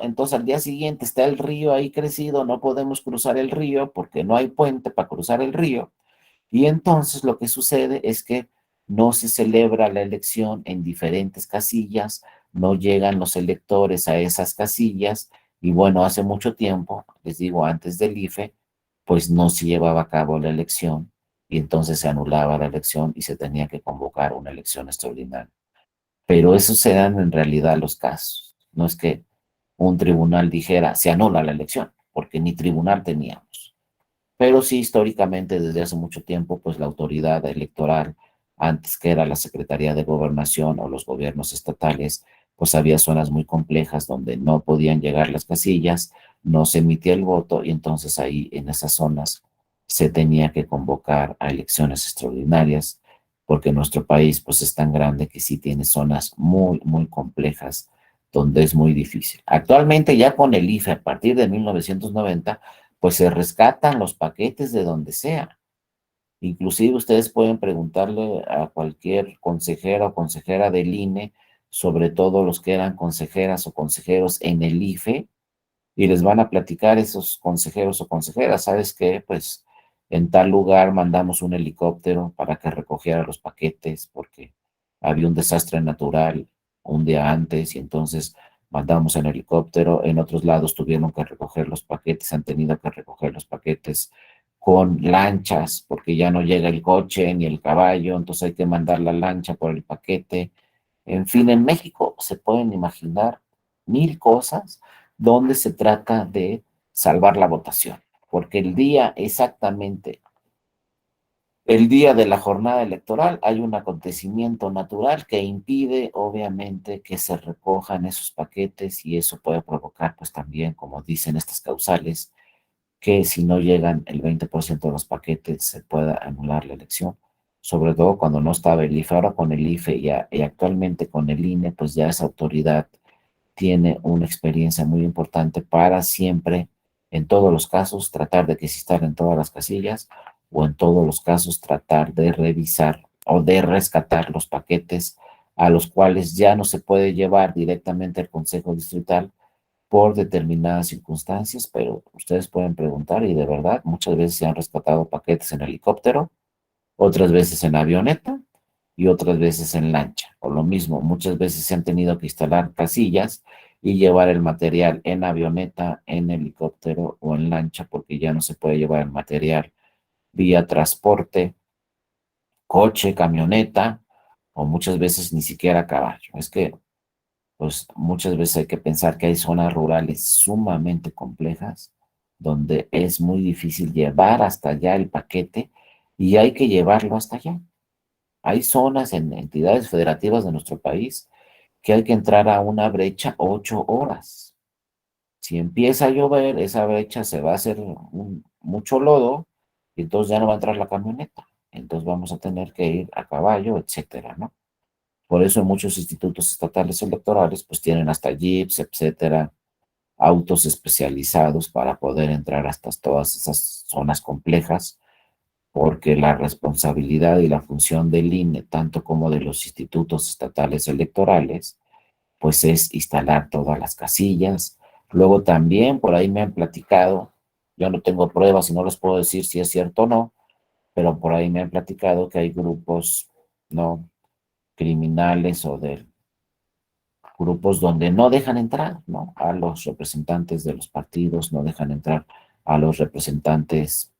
Speaker 1: entonces al día siguiente está el río ahí crecido, no podemos cruzar el río porque no hay puente para cruzar el río, y entonces lo que sucede es que no se celebra la elección en diferentes casillas, no llegan los electores a esas casillas, y bueno, hace mucho tiempo, les digo, antes del IFE, pues no se llevaba a cabo la elección, y entonces se anulaba la elección y se tenía que convocar una elección extraordinaria. Pero esos eran en realidad los casos. No es que un tribunal dijera, se anula la elección, porque ni tribunal teníamos. Pero sí, históricamente, desde hace mucho tiempo, pues la autoridad electoral, antes que era la Secretaría de Gobernación o los gobiernos estatales, pues había zonas muy complejas donde no podían llegar las casillas, no se emitía el voto y entonces ahí en esas zonas se tenía que convocar a elecciones extraordinarias, porque nuestro país pues es tan grande que sí tiene zonas muy, muy complejas donde es muy difícil. Actualmente ya con el IFE a partir de 1990 pues se rescatan los paquetes de donde sea. Inclusive ustedes pueden preguntarle a cualquier consejera o consejera del INE, sobre todo los que eran consejeras o consejeros en el IFE, y les van a platicar esos consejeros o consejeras, ¿sabes qué? Pues en tal lugar mandamos un helicóptero para que recogiera los paquetes porque había un desastre natural un día antes y entonces mandamos el helicóptero. En otros lados tuvieron que recoger los paquetes, han tenido que recoger los paquetes con lanchas porque ya no llega el coche ni el caballo, entonces hay que mandar la lancha por el paquete. En fin, en México se pueden imaginar mil cosas donde se trata de salvar la votación, porque el día exactamente, el día de la jornada electoral hay un acontecimiento natural que impide obviamente que se recojan esos paquetes y eso puede provocar pues también, como dicen estas causales, que si no llegan el 20% de los paquetes se pueda anular la elección. sobre todo cuando no estaba el IFE. Ahora con el IFE y actualmente con el INE, pues ya esa autoridad tiene una experiencia muy importante para siempre, en todos los casos, tratar de que se instalen todas las casillas, o en todos los casos tratar de revisar o de rescatar los paquetes a los cuales ya no se puede llevar directamente al Consejo Distrital por determinadas circunstancias, pero ustedes pueden preguntar y de verdad muchas veces se han rescatado paquetes en helicóptero, otras veces en avioneta y otras veces en lancha. O lo mismo, muchas veces se han tenido que instalar casillas y llevar el material en avioneta, en helicóptero o en lancha, porque ya no se puede llevar el material vía transporte, coche, camioneta, o muchas veces ni siquiera a caballo. Es que, pues, muchas veces hay que pensar que hay zonas rurales sumamente complejas donde es muy difícil llevar hasta allá el paquete y hay que llevarlo hasta allá. Hay zonas en entidades federativas de nuestro país que hay que entrar a una brecha 8 horas. Si empieza a llover, esa brecha se va a hacer mucho lodo y entonces ya no va a entrar la camioneta. Entonces vamos a tener que ir a caballo, etcétera, ¿no? Por eso muchos institutos estatales electorales pues tienen hasta jeeps, etcétera, autos especializados para poder entrar hasta todas esas zonas complejas, porque la responsabilidad y la función del INE, tanto como de los institutos estatales electorales, pues es instalar todas las casillas. Luego también por ahí me han platicado, yo no tengo pruebas y no les puedo decir si es cierto o no, pero por ahí me han platicado que hay grupos, ¿no?, criminales o de grupos donde no dejan entrar, ¿no?, a los representantes de los partidos, no dejan entrar a los representantes,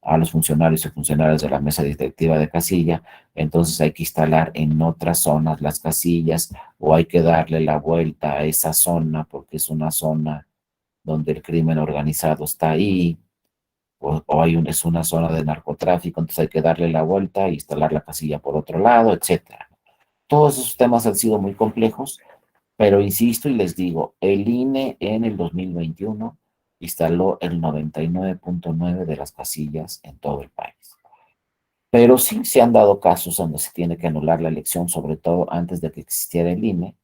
Speaker 1: a los funcionarios y funcionarias de la mesa directiva de casilla. Entonces hay que instalar en otras zonas las casillas o hay que darle la vuelta a esa zona porque es una zona donde el crimen organizado está ahí, o es una zona de narcotráfico, entonces hay que darle la vuelta e instalar la casilla por otro lado, etcétera. Todos esos temas han sido muy complejos, pero insisto y les digo, el INE en el 2021 instaló el 99.9 de las casillas en todo el país. Pero sí se han dado casos donde se tiene que anular la elección, sobre todo antes de que existiera el INE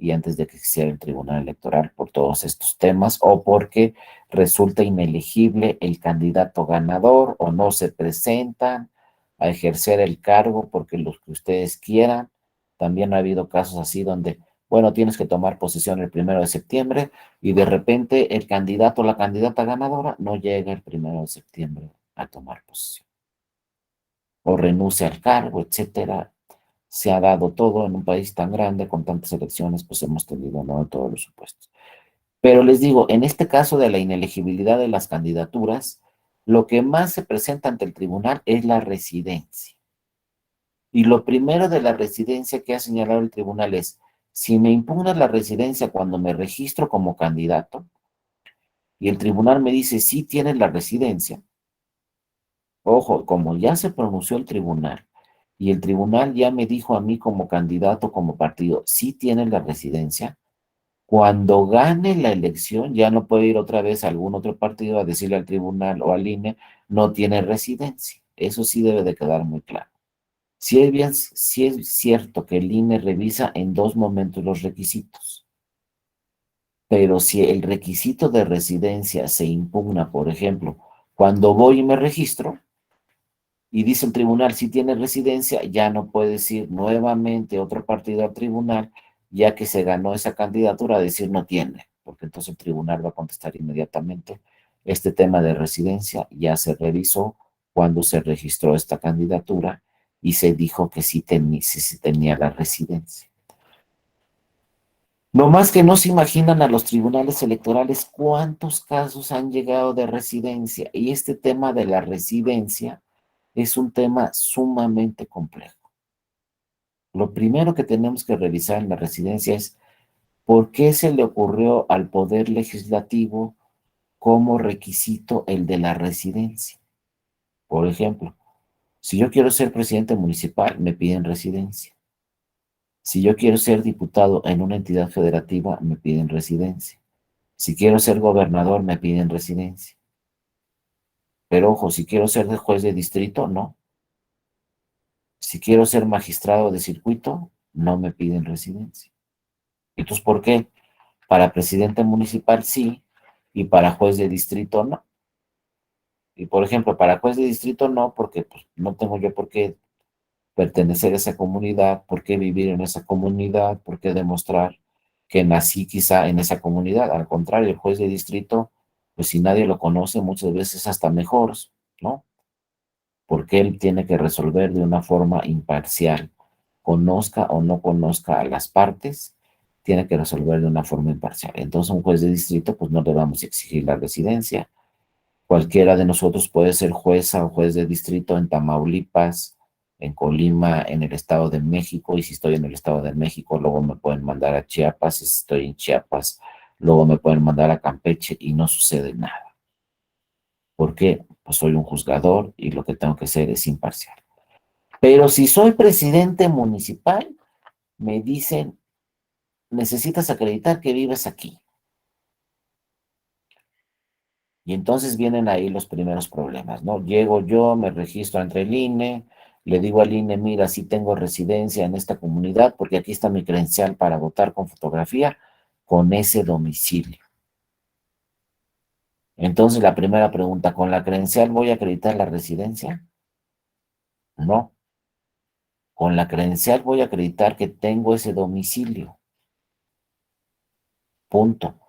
Speaker 1: y antes de que existiera el Tribunal Electoral, por todos estos temas, o porque resulta inelegible el candidato ganador o no se presentan a ejercer el cargo porque los que ustedes quieran. También ha habido casos así donde, bueno, tienes que tomar posesión el 1 de septiembre y de repente el candidato o la candidata ganadora no llega el 1 de septiembre a tomar posesión o renuncia al cargo, etcétera. Se ha dado todo en un país tan grande, con tantas elecciones, pues hemos tenido, ¿no?, todos los supuestos. Pero les digo, en este caso de la inelegibilidad de las candidaturas, lo que más se presenta ante el tribunal es la residencia. Y lo primero de la residencia que ha señalado el tribunal es, si me impugnas la residencia cuando me registro como candidato, y el tribunal me dice, sí tienes la residencia, ojo, como ya se pronunció el tribunal, y el tribunal ya me dijo a mí como candidato, como partido, sí tiene la residencia, cuando gane la elección ya no puede ir otra vez a algún otro partido a decirle al tribunal o al INE, no tiene residencia. Eso sí debe de quedar muy claro. Sí es cierto que el INE revisa en dos momentos los requisitos, pero si el requisito de residencia se impugna, por ejemplo, cuando voy y me registro, y dice el tribunal, si tiene residencia, ya no puede ir nuevamente otro partido al tribunal, ya que se ganó esa candidatura, a decir no tiene, porque entonces el tribunal va a contestar inmediatamente, este tema de residencia ya se revisó cuando se registró esta candidatura y se dijo que sí tenía la residencia. No más que no se imaginan a los tribunales electorales cuántos casos han llegado de residencia, y este tema de la residencia es un tema sumamente complejo. Lo primero que tenemos que revisar en la residencia es por qué se le ocurrió al Poder Legislativo como requisito el de la residencia. Por ejemplo, si yo quiero ser presidente municipal, me piden residencia. Si yo quiero ser diputado en una entidad federativa, me piden residencia. Si quiero ser gobernador, me piden residencia. Pero ojo, si quiero ser de juez de distrito, no. Si quiero ser magistrado de circuito, no me piden residencia. Entonces, ¿por qué? Para presidente municipal sí, y para juez de distrito no. Y por ejemplo, para juez de distrito no, porque pues, no tengo yo por qué pertenecer a esa comunidad, por qué vivir en esa comunidad, por qué demostrar que nací quizá en esa comunidad. Al contrario, el juez de distrito, pues si nadie lo conoce, muchas veces hasta mejor, ¿no? Porque él tiene que resolver de una forma imparcial, conozca o no conozca a las partes, tiene que resolver de una forma imparcial. Entonces, un juez de distrito, pues no le vamos a exigir la residencia. Cualquiera de nosotros puede ser jueza o juez de distrito en Tamaulipas, en Colima, en el Estado de México, y si estoy en el Estado de México, luego me pueden mandar a Chiapas, y si estoy en Chiapas, luego me pueden mandar a Campeche y no sucede nada. ¿Por qué? Pues soy un juzgador y lo que tengo que ser es imparcial. Pero si soy presidente municipal, me dicen, necesitas acreditar que vives aquí. Y entonces vienen ahí los primeros problemas, ¿no? Llego yo, me registro ante el INE, le digo al INE, mira, sí tengo residencia en esta comunidad porque aquí está mi credencial para votar con fotografía con ese domicilio. Entonces la primera pregunta, ¿con la credencial voy a acreditar la residencia? No. Con la credencial voy a acreditar que tengo ese domicilio. Punto.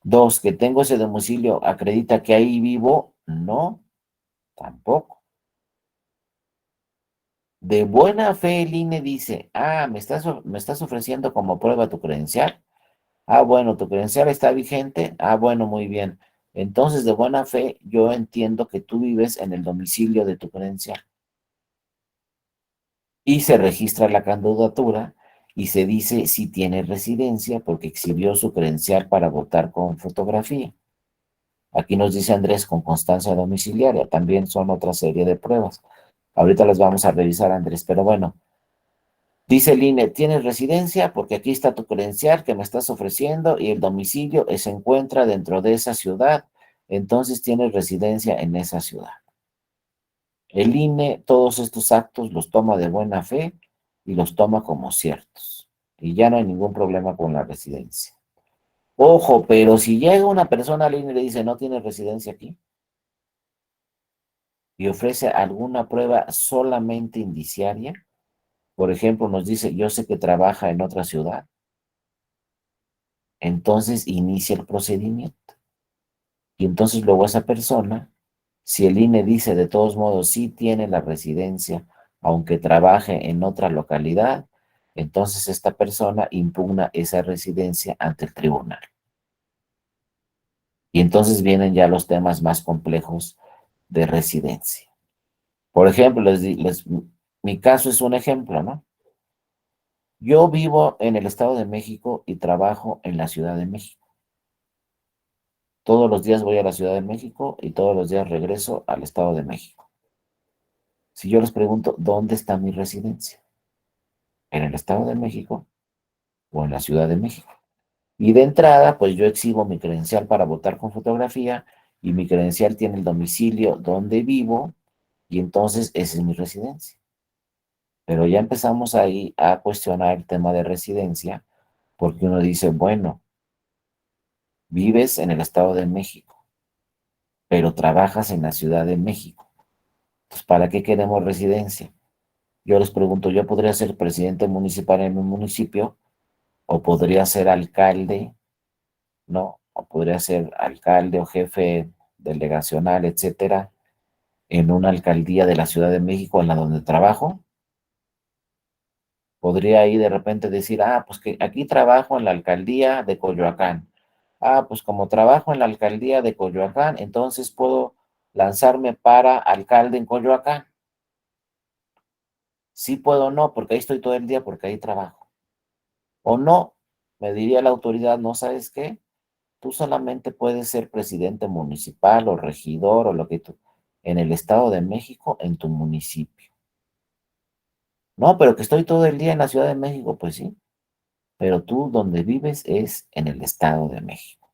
Speaker 1: Dos, que tengo ese domicilio, ¿acredita que ahí vivo? No, tampoco. De buena fe el INE dice, me estás ofreciendo como prueba tu credencial. Ah, bueno, tu credencial está vigente. Ah, bueno, muy bien. Entonces, de buena fe, yo entiendo que tú vives en el domicilio de tu credencial. Y se registra la candidatura y se dice si tiene residencia porque exhibió su credencial para votar con fotografía. Aquí nos dice Andrés con constancia domiciliaria. También son otra serie de pruebas. Ahorita las vamos a revisar, Andrés, pero bueno. Dice el INE, tienes residencia porque aquí está tu credencial que me estás ofreciendo y el domicilio se encuentra dentro de esa ciudad, entonces tienes residencia en esa ciudad. El INE todos estos actos los toma de buena fe y los toma como ciertos. Y ya no hay ningún problema con la residencia. Ojo, pero si llega una persona al INE y le dice, no tienes residencia aquí, y ofrece alguna prueba solamente indiciaria, por ejemplo, nos dice, yo sé que trabaja en otra ciudad, entonces inicia el procedimiento. Y entonces luego esa persona, si el INE dice de todos modos sí tiene la residencia, aunque trabaje en otra localidad, entonces esta persona impugna esa residencia ante el tribunal. Y entonces vienen ya los temas más complejos de residencia. Por ejemplo, mi caso es un ejemplo, ¿no? Yo vivo en el Estado de México y trabajo en la Ciudad de México. Todos los días voy a la Ciudad de México y todos los días regreso al Estado de México. Si yo les pregunto, ¿dónde está mi residencia? ¿En el Estado de México o en la Ciudad de México? Y de entrada, pues yo exhibo mi credencial para votar con fotografía y mi credencial tiene el domicilio donde vivo y entonces esa es mi residencia. Pero ya empezamos ahí a cuestionar el tema de residencia porque uno dice, bueno, vives en el Estado de México, pero trabajas en la Ciudad de México. Pues, ¿para qué queremos residencia? Yo les pregunto, ¿yo podría ser presidente municipal en un municipio o podría ser alcalde, ¿no? O podría ser alcalde o jefe delegacional, etcétera, en una alcaldía de la Ciudad de México en la donde trabajo? Podría ahí de repente decir, pues que aquí trabajo en la alcaldía de Coyoacán. Pues como trabajo en la alcaldía de Coyoacán, entonces puedo lanzarme para alcalde en Coyoacán. Sí puedo o no, porque ahí estoy todo el día, porque ahí trabajo. O no, me diría la autoridad, ¿no sabes qué? Tú solamente puedes ser presidente municipal o regidor o lo que tú, en el Estado de México, en tu municipio. No, pero que estoy todo el día en la Ciudad de México, pues sí, pero tú donde vives es en el Estado de México.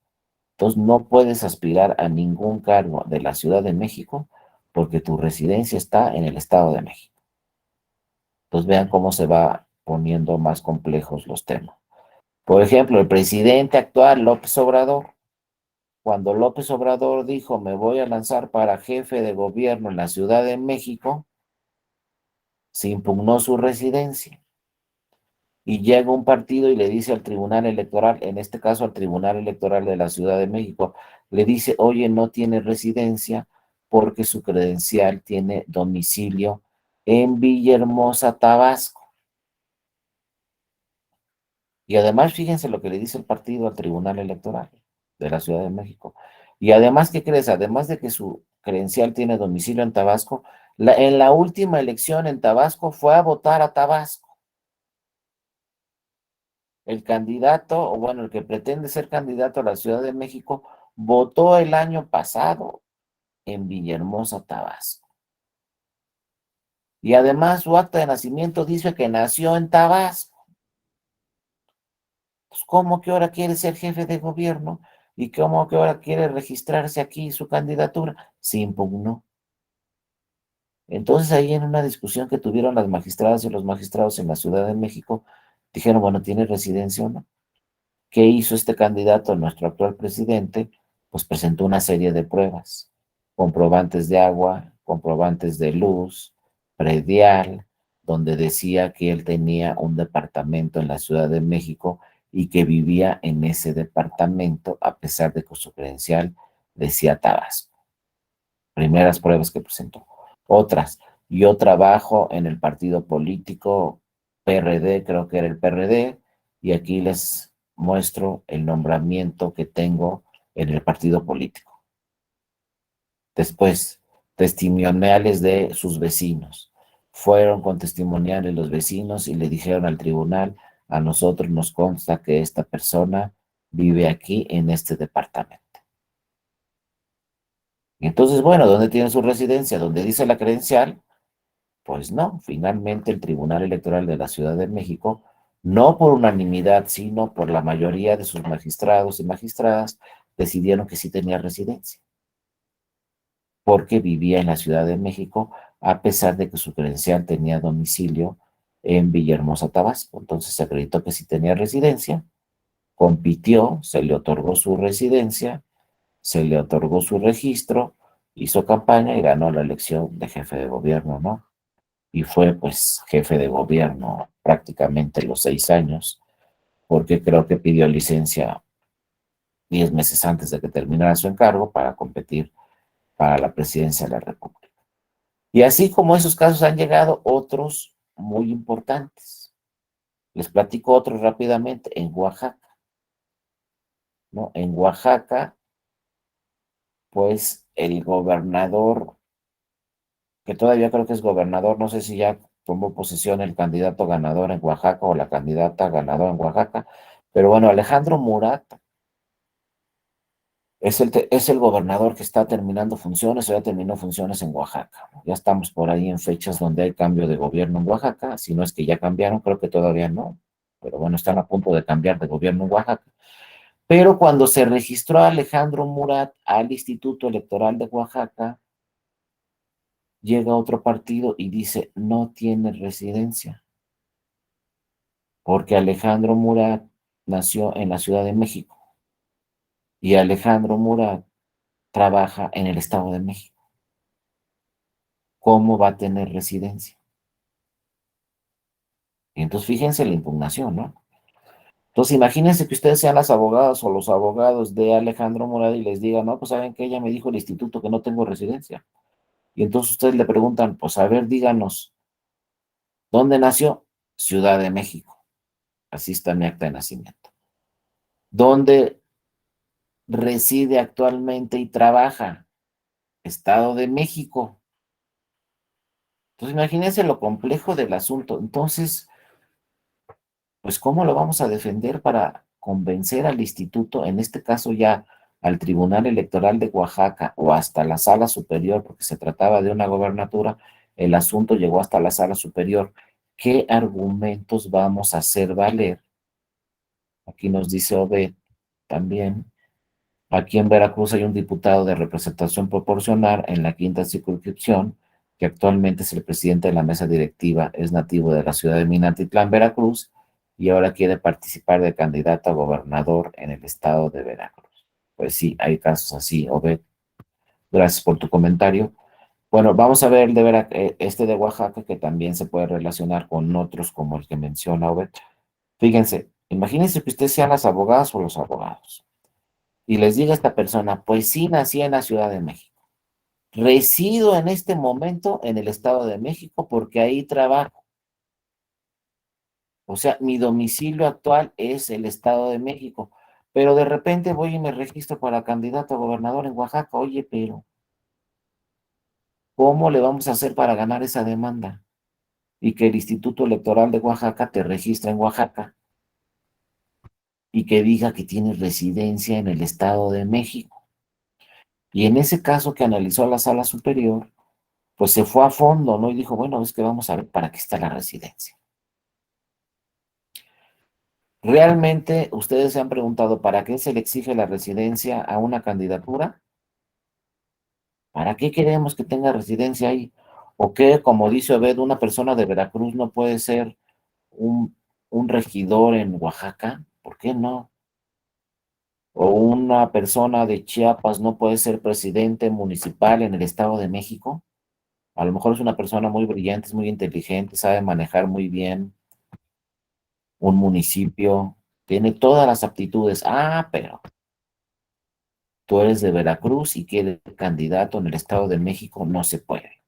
Speaker 1: Entonces no puedes aspirar a ningún cargo de la Ciudad de México porque tu residencia está en el Estado de México. Entonces vean cómo se va poniendo más complejos los temas. Por ejemplo, el presidente actual, López Obrador, cuando López Obrador dijo, me voy a lanzar para jefe de gobierno en la Ciudad de México, se impugnó su residencia. Y llega un partido y le dice al Tribunal Electoral, en este caso al Tribunal Electoral de la Ciudad de México, le dice, oye, no tiene residencia porque su credencial tiene domicilio en Villahermosa, Tabasco. Y además, fíjense lo que le dice el partido al Tribunal Electoral de la Ciudad de México. Y además, ¿qué crees? Además de que su credencial tiene domicilio en Tabasco, en la última elección en Tabasco fue a votar a Tabasco. El candidato, o bueno, el que pretende ser candidato a la Ciudad de México, votó el año pasado en Villahermosa, Tabasco. Y además su acta de nacimiento dice que nació en Tabasco. Pues, ¿cómo que ahora quiere ser jefe de gobierno? ¿Y cómo que ahora quiere registrarse aquí su candidatura? Se impugnó. Entonces ahí en una discusión que tuvieron las magistradas y los magistrados en la Ciudad de México, dijeron, bueno, ¿tiene residencia o no? ¿Qué hizo este candidato, nuestro actual presidente? Pues presentó una serie de pruebas, comprobantes de agua, comprobantes de luz, predial, donde decía que él tenía un departamento en la Ciudad de México y que vivía en ese departamento a pesar de que su credencial decía Tabasco. Primeras pruebas que presentó. Otras, yo trabajo en el partido político PRD, creo que era el PRD, y aquí les muestro el nombramiento que tengo en el partido político. Después, testimoniales de sus vecinos. Fueron con testimoniales los vecinos y le dijeron al tribunal, a nosotros nos consta que esta persona vive aquí en este departamento. Y entonces, bueno, ¿dónde tiene su residencia? ¿Dónde dice la credencial? Pues no, finalmente el Tribunal Electoral de la Ciudad de México, no por unanimidad, sino por la mayoría de sus magistrados y magistradas, decidieron que sí tenía residencia, porque vivía en la Ciudad de México, a pesar de que su credencial tenía domicilio en Villahermosa, Tabasco. Entonces se acreditó que sí tenía residencia, compitió, se le otorgó su residencia, se le otorgó su registro, hizo campaña y ganó la elección de jefe de gobierno, ¿no? Y fue pues jefe de gobierno prácticamente los 6 años, porque creo que pidió licencia 10 meses antes de que terminara su encargo para competir para la presidencia de la República. Y así como esos casos han llegado otros muy importantes. Les platico otros rápidamente. En Oaxaca, ¿no? En Oaxaca, pues el gobernador, que todavía creo que es gobernador, no sé si ya tomó posesión el candidato ganador en Oaxaca o la candidata ganadora en Oaxaca, pero bueno, Alejandro Murat es el gobernador que está terminando funciones, o ya terminó funciones en Oaxaca. Ya estamos por ahí en fechas donde hay cambio de gobierno en Oaxaca, si no es que ya cambiaron, creo que todavía no, pero bueno, están a punto de cambiar de gobierno en Oaxaca. Pero cuando se registró a Alejandro Murat al Instituto Electoral de Oaxaca, llega otro partido y dice, no tiene residencia, porque Alejandro Murat nació en la Ciudad de México y Alejandro Murat trabaja en el Estado de México. ¿Cómo va a tener residencia? Y entonces fíjense la impugnación, ¿no? Entonces imagínense que ustedes sean las abogadas o los abogados de Alejandro Murat y les digan, no, pues saben que ella me dijo el instituto que no tengo residencia. Y entonces ustedes le preguntan, pues a ver, díganos, ¿dónde nació? Ciudad de México. Así está mi acta de nacimiento. ¿Dónde reside actualmente y trabaja? Estado de México. Entonces imagínense lo complejo del asunto. Entonces, pues ¿cómo lo vamos a defender para convencer al instituto, en este caso ya al Tribunal Electoral de Oaxaca o hasta la Sala Superior, porque se trataba de una gobernatura, el asunto llegó hasta la Sala Superior? ¿Qué argumentos vamos a hacer valer? Aquí nos dice Obed también. Aquí en Veracruz hay un diputado de representación proporcional en la quinta circunscripción que actualmente es el presidente de la mesa directiva, es nativo de la ciudad de Minatitlán, Veracruz, y ahora quiere participar de candidato a gobernador en el estado de Veracruz. Pues sí, hay casos así, Obed. Gracias por tu comentario. Bueno, vamos a ver el de este de Oaxaca, que también se puede relacionar con otros como el que menciona Obed. Fíjense, imagínense que usted sean las abogadas o los abogados y les diga a esta persona, pues sí, nací en la Ciudad de México. Resido en este momento en el Estado de México porque ahí trabajo. O sea, mi domicilio actual es el Estado de México, pero de repente voy y me registro para candidato a gobernador en Oaxaca. Oye, pero ¿cómo le vamos a hacer para ganar esa demanda? Y que el Instituto Electoral de Oaxaca te registre en Oaxaca y que diga que tienes residencia en el Estado de México. Y en ese caso que analizó la sala superior, pues se fue a fondo, ¿no? Y dijo, bueno, es que vamos a ver para qué está la residencia. ¿Realmente ustedes se han preguntado para qué se le exige la residencia a una candidatura? ¿Para qué queremos que tenga residencia ahí? ¿O qué, como dice Obed, una persona de Veracruz no puede ser un, un regidor en Oaxaca? ¿Por qué no? ¿O una persona de Chiapas no puede ser presidente municipal en el Estado de México? A lo mejor es una persona muy brillante, es muy inteligente, sabe manejar muy bien un municipio, tiene todas las aptitudes. Ah, pero tú eres de Veracruz y quieres ser candidato en el Estado de México, no se puede.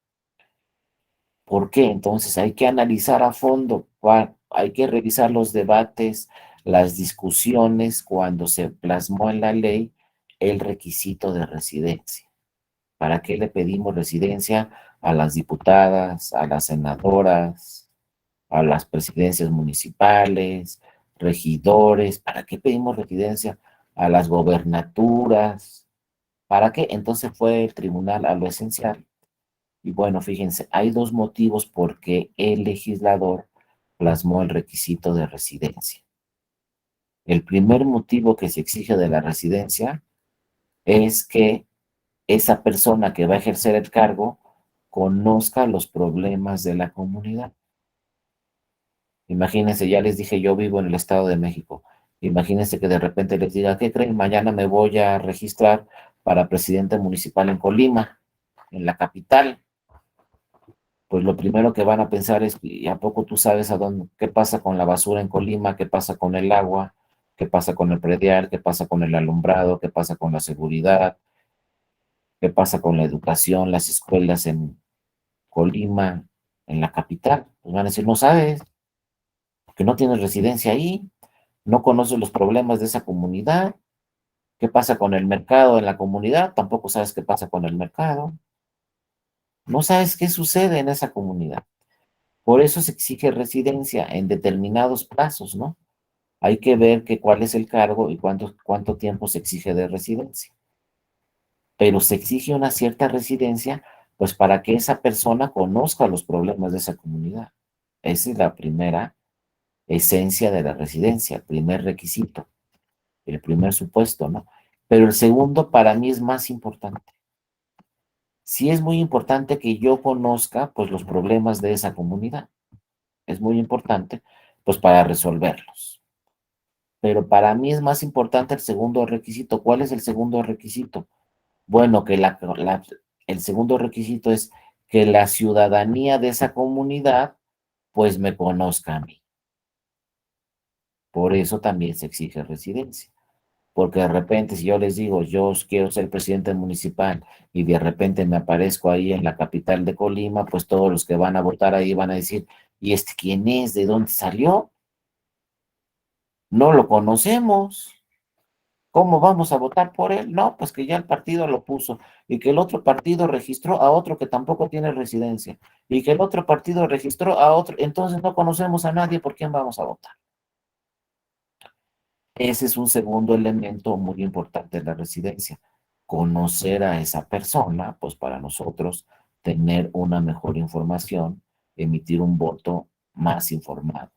Speaker 1: ¿Por qué? Entonces hay que analizar a fondo, hay que revisar los debates, las discusiones cuando se plasmó en la ley el requisito de residencia. ¿Para qué le pedimos residencia a las diputadas, a las senadoras, a las presidencias municipales, regidores? ¿Para qué pedimos residencia a las gobernaturas? ¿Para qué? Entonces fue el tribunal a lo esencial. Y bueno, fíjense, hay dos motivos por qué el legislador plasmó el requisito de residencia. El primer motivo que se exige de la residencia es que esa persona que va a ejercer el cargo conozca los problemas de la comunidad. Imagínense, ya les dije, yo vivo en el Estado de México. Imagínense que de repente les diga, ¿qué creen? Mañana me voy a registrar para presidente municipal en Colima, en la capital. Pues lo primero que van a pensar es, ¿y a poco tú sabes qué pasa con la basura en Colima? ¿Qué pasa con el agua? ¿Qué pasa con el predial? ¿Qué pasa con el alumbrado? ¿Qué pasa con la seguridad? ¿Qué pasa con la educación, las escuelas en Colima, en la capital? Pues van a decir, no sabes, porque no tienes residencia ahí, no conoces los problemas de esa comunidad. ¿Qué pasa con el mercado en la comunidad? Tampoco sabes qué pasa con el mercado. No sabes qué sucede en esa comunidad. Por eso se exige residencia en determinados plazos, ¿no? Hay que ver cuál es el cargo y cuánto tiempo se exige de residencia. Pero se exige una cierta residencia, pues para que esa persona conozca los problemas de esa comunidad. Esa es la primera esencia de la residencia, el primer requisito, el primer supuesto, ¿no? Pero el segundo para mí es más importante. Sí es muy importante que yo conozca, pues, los problemas de esa comunidad. Es muy importante, pues, para resolverlos. Pero para mí es más importante el segundo requisito. ¿Cuál es el segundo requisito? Bueno, que el segundo requisito es que la ciudadanía de esa comunidad, pues me conozca a mí. Por eso también se exige residencia. Porque de repente, si yo les digo, yo quiero ser presidente municipal y de repente me aparezco ahí en la capital de Colima, pues todos los que van a votar ahí van a decir, ¿y este quién es? ¿De dónde salió? No lo conocemos. ¿Cómo vamos a votar por él? No, pues que ya el partido lo puso y que el otro partido registró a otro que tampoco tiene residencia y que el otro partido registró a otro, entonces no conocemos a nadie, ¿por quién vamos a votar? Ese es un segundo elemento muy importante de la residencia. Conocer a esa persona, pues para nosotros tener una mejor información, emitir un voto más informado.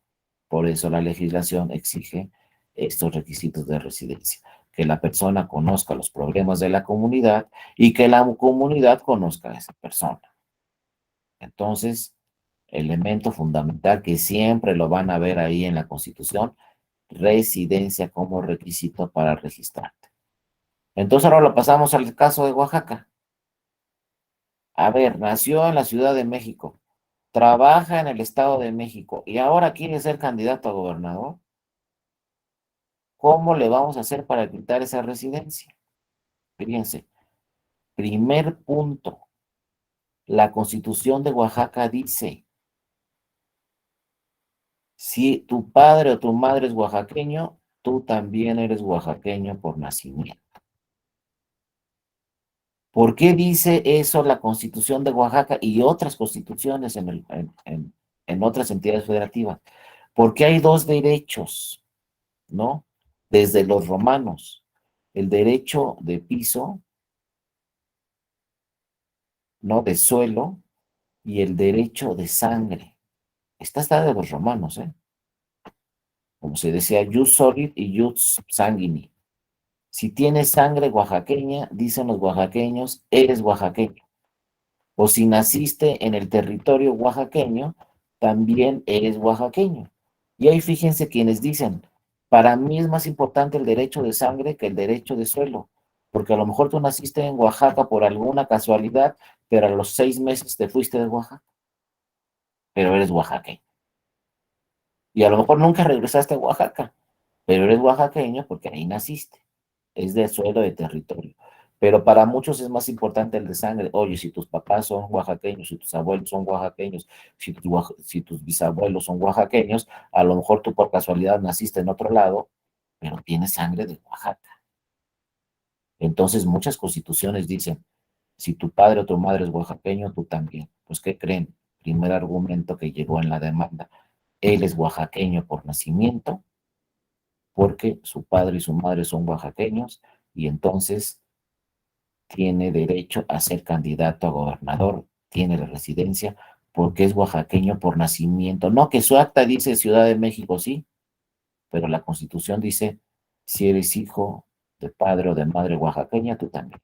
Speaker 1: Por eso la legislación exige estos requisitos de residencia, que la persona conozca los problemas de la comunidad y que la comunidad conozca a esa persona. Entonces, elemento fundamental que siempre lo van a ver ahí en la Constitución, residencia como requisito para registrarte. Entonces ahora lo pasamos al caso de Oaxaca. A ver, nació en la Ciudad de México, trabaja en el Estado de México y ahora quiere ser candidato a gobernador. ¿Cómo le vamos a hacer para quitar esa residencia? Fíjense, primer punto, la Constitución de Oaxaca dice, si tu padre o tu madre es oaxaqueño, tú también eres oaxaqueño por nacimiento. ¿Por qué dice eso la Constitución de Oaxaca y otras constituciones en otras entidades federativas? Porque hay dos derechos, ¿no? Desde los romanos, el derecho de piso, ¿no? De suelo y el derecho de sangre. Esta está de los romanos, ¿eh? Como se decía, jus solid y jus sanguini. Si tienes sangre oaxaqueña, dicen los oaxaqueños, eres oaxaqueño. O si naciste en el territorio oaxaqueño, también eres oaxaqueño. Y ahí fíjense quienes dicen, para mí es más importante el derecho de sangre que el derecho de suelo, porque a lo mejor tú naciste en Oaxaca por alguna casualidad, pero a los 6 meses te fuiste de Oaxaca, pero eres oaxaqueño. Y a lo mejor nunca regresaste a Oaxaca, pero eres oaxaqueño porque ahí naciste. Es de suelo, de territorio. Pero para muchos es más importante el de sangre. Oye, si tus papás son oaxaqueños, si tus abuelos son oaxaqueños, si tus bisabuelos son oaxaqueños, a lo mejor tú por casualidad naciste en otro lado, pero tienes sangre de Oaxaca. Entonces muchas constituciones dicen, si tu padre o tu madre es oaxaqueño, tú también. Pues, ¿qué creen? Primer argumento que llegó en la demanda. Él es oaxaqueño por nacimiento, porque su padre y su madre son oaxaqueños, y entonces tiene derecho a ser candidato a gobernador, tiene la residencia, porque es oaxaqueño por nacimiento. No que su acta dice Ciudad de México, sí, pero la Constitución dice, si eres hijo de padre o de madre oaxaqueña, tú también.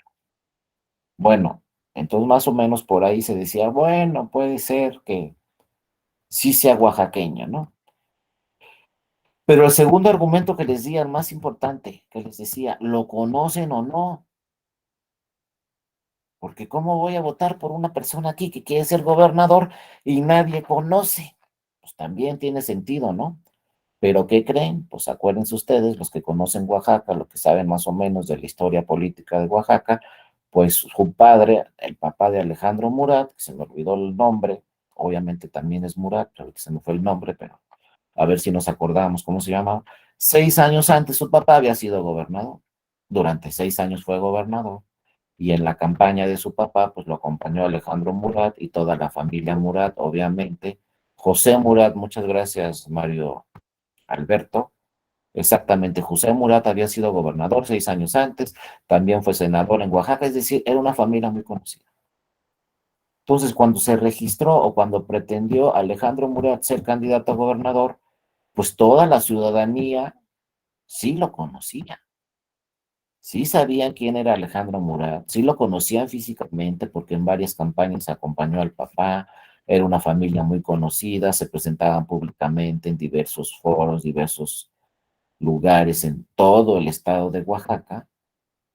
Speaker 1: Bueno, entonces más o menos por ahí se decía, bueno, puede ser que sí sea oaxaqueño, ¿no? Pero el segundo argumento que les di, el más importante, que les decía, ¿lo conocen o no? Porque ¿cómo voy a votar por una persona aquí que quiere ser gobernador y nadie conoce? Pues también tiene sentido, ¿no? Pero ¿qué creen? Pues acuérdense ustedes, los que conocen Oaxaca, los que saben más o menos de la historia política de Oaxaca, pues su padre, el papá de Alejandro Murat, que se me olvidó el nombre, obviamente también es Murat, pero se me fue el nombre, pero a ver si nos acordamos cómo se llamaba. 6 años antes su papá había sido gobernador. Durante 6 años fue gobernador. Y en la campaña de su papá, pues lo acompañó Alejandro Murat y toda la familia Murat, obviamente. José Murat, muchas gracias, Mario Alberto. Exactamente, José Murat había sido gobernador 6 años antes, también fue senador en Oaxaca, es decir, era una familia muy conocida. Entonces, cuando se registró o cuando pretendió Alejandro Murat ser candidato a gobernador, pues toda la ciudadanía sí lo conocía. Sí sabían quién era Alejandro Murat, sí lo conocían físicamente porque en varias campañas acompañó al papá, era una familia muy conocida, se presentaban públicamente en diversos foros, diversos lugares en todo el estado de Oaxaca.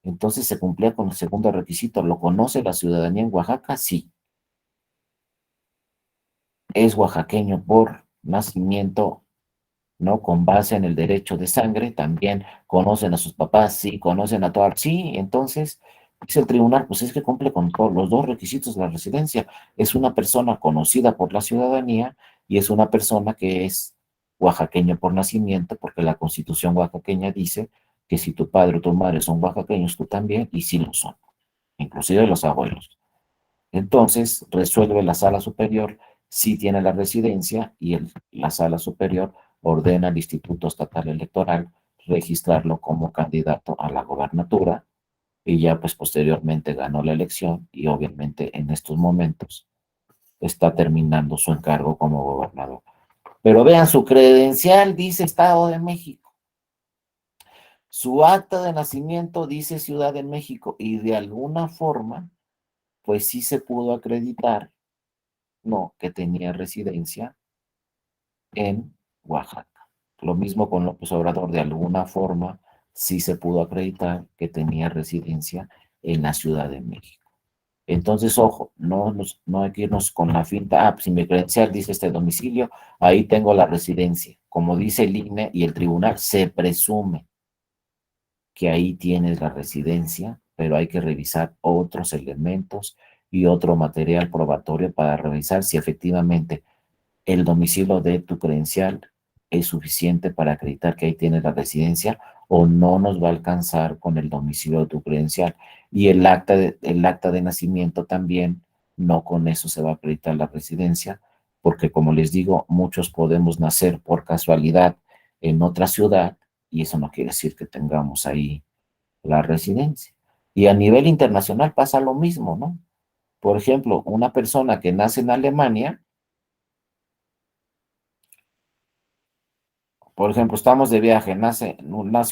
Speaker 1: Entonces se cumplía con el segundo requisito. ¿Lo conoce la ciudadanía en Oaxaca? Sí. Es oaxaqueño por nacimiento, ¿no? Con base en el derecho de sangre, también conocen a sus papás, sí, conocen a todas, sí, entonces dice el tribunal, pues es que cumple con todos los dos requisitos de la residencia, es una persona conocida por la ciudadanía y es una persona que es oaxaqueño por nacimiento, porque la constitución oaxaqueña dice que si tu padre o tu madre son oaxaqueños, tú también, y sí lo son, inclusive los abuelos. Entonces, resuelve la sala superior, si tiene la residencia y la sala superior ordena al Instituto Estatal Electoral registrarlo como candidato a la gobernatura y ya pues posteriormente ganó la elección y obviamente en estos momentos está terminando su encargo como gobernador. Pero vean, su credencial dice Estado de México, su acta de nacimiento dice Ciudad de México y de alguna forma pues sí se pudo acreditar no, que tenía residencia en Oaxaca. Lo mismo con López Obrador, de alguna forma sí se pudo acreditar que tenía residencia en la Ciudad de México. Entonces, ojo, no hay que irnos con la finta, pues si mi credencial dice este domicilio, ahí tengo la residencia. Como dice el INE y el tribunal, se presume que ahí tienes la residencia, pero hay que revisar otros elementos y otro material probatorio para revisar si efectivamente el domicilio de tu credencial es suficiente para acreditar que ahí tienes la residencia o no nos va a alcanzar con el domicilio de tu credencial. Y el acta de nacimiento también, no con eso se va a acreditar la residencia, porque como les digo, muchos podemos nacer por casualidad en otra ciudad y eso no quiere decir que tengamos ahí la residencia. Y a nivel internacional pasa lo mismo, ¿no? Por ejemplo, una persona que nace en Alemania, por ejemplo, estamos de viaje, nace